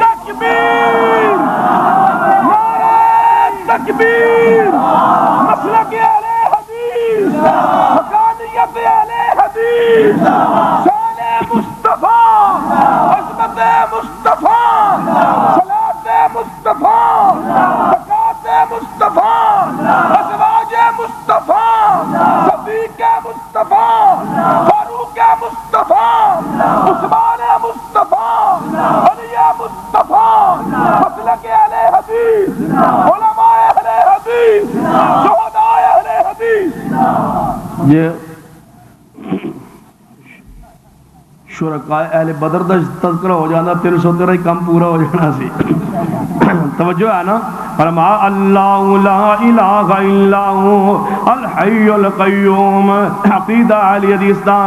تکبیر نعرہ تکبیر مسلک اہل حدیث حقانیت اہل حدیث شان مصطفیٰ عظمت مصطفیٰ صلاۃ مصطفیٰ زکات مصطفیٰ ازواج مصطفیٰ صدیق مصطفیٰ فاروق مصطفیٰ عثمان مصطفیٰ علی مصطفیٰ مسلک اہل حدیث علماء اہل حدیث شہداء اہل حدیث. یہ شرکاء اہل بدر دا تذکرہ ہو جانا 313 ہی کم پورا ہو جانا سی. توجہ ہے نا. فرما اللہ لا الہ الا ہو الحی القیوم. عقیدہ اہل حدیث دا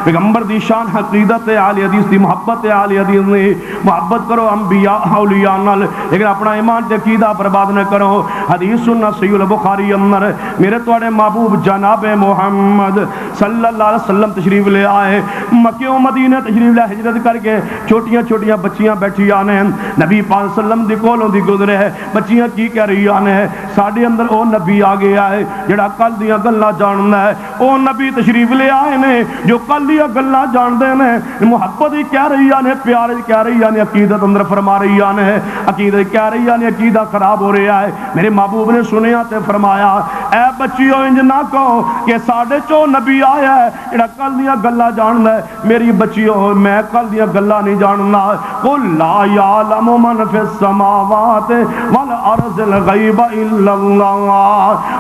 پیغمبر دی شان عقیدت اہل حدیث دی محبت اہل حدیث نے محبت کرو انبیاء اولیاء نال لیکن اپنا ایمان تے عقیدہ برباد نہ کرو. حدیث سننا صحیح البخاری اندر میرے تواڈے محبوب جناب محمد صلی اللہ علیہ وسلم تشریف لے آئے. مکے و مدینے تشریف لے ہجرت کر کے چھوٹیاں چھوٹیاں بچیاں بیٹھی آنے نبی پاک صلی اللہ علیہ وسلم دی کولوں دی گزرے ہے. بچیاں کی کہہ رہی آنے ہے ساڈے اندر او نبی آ گیا ہے جڑا کل دیاں گلاں جاندا ہے. او نبی تشریف لے آئے نے جو کل دیاں گلاں جاندے نے. محبت ہی کہہ رہی آنے پیار ہی کہہ رہی آنے عقیدت اندر فرما رہی آنے ہے عقیدت کہہ رہی آنے عقیدہ خراب ہو رہا ہے. میرے محبوب نے سنیا تے فرمایا اے بچیو انج نہ کہو کہ ساڈے چوں نبی آیا ہے جڑا کل دیاں گلاں جاندا ہے. میری بچیو میں کل دیاں گلاں نہیں جاننا. قل لا یعلم من فی السماوات والارض الغیب الا اللہ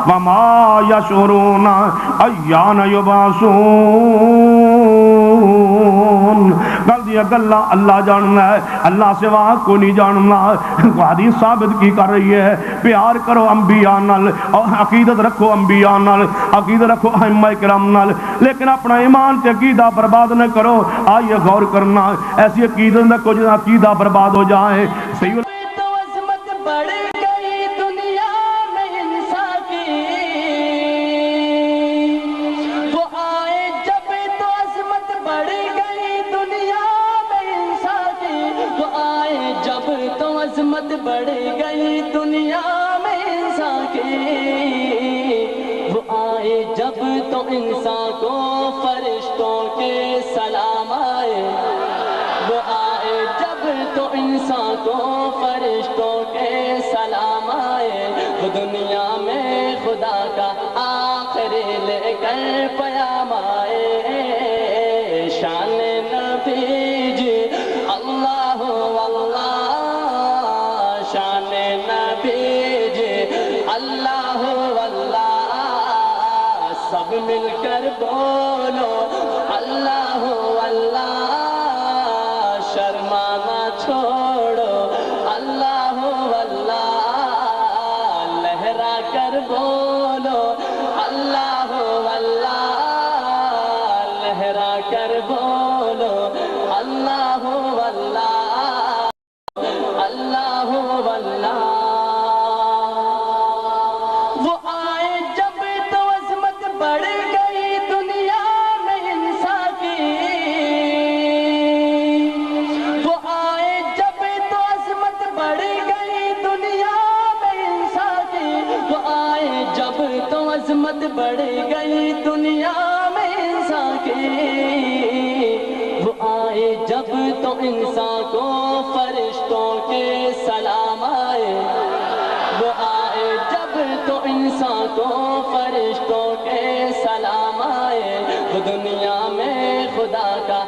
وما یشعرون ایان یبعثون. کل دیا گلاں اللہ جاننا ہے اللہ سوا کو نہیں جاننا. حدیث ثابت کی کر رہی ہے پیار کرو انبیاء نال اور عقیدت رکھو انبیاء نال عقیدت رکھو ائمہ کرام نال لیکن اپنا ایمان تے عقیدہ برباد نہ کرو. آئیے غور کرنا ایسی عقیدت نہ کچھ عقیدہ برباد ہو جائے. صحیح بڑھ گئی دنیا میں انسان کی وہ آئے جب تو انسان کو فرشتوں کے سلام آئے. وہ آئے جب تو انسان کو فرشتوں کے سلام آئے. وہ دنیا میں خدا کا آخری لے کر پیام آئے. شان نبی جی اللہ واللہ شان نبی جی اللہ واللہ سب مل کر بولو اللہ واللہ. شرمانا چھوڑو اللہ واللہ لہرا کر بولو اللہ واللہ لہرا کر بولو اللہ واللہ اللہ واللہ. وہ آئے جب تو عظمت بڑھ گئی دنیا میں انسان کی. وہ آئے جب تو عظمت بڑھ گئی دنیا میں انسان کی. وہ آئے جب تو عظمت بڑھ گئی دنیا میں انسان کی. وہ آئے جب تو انسان کو فرشتوں کے سلام آئے. وہ آئے جب تو انسان کو فرشتوں کے سلام آئے. وہ دنیا میں خدا کا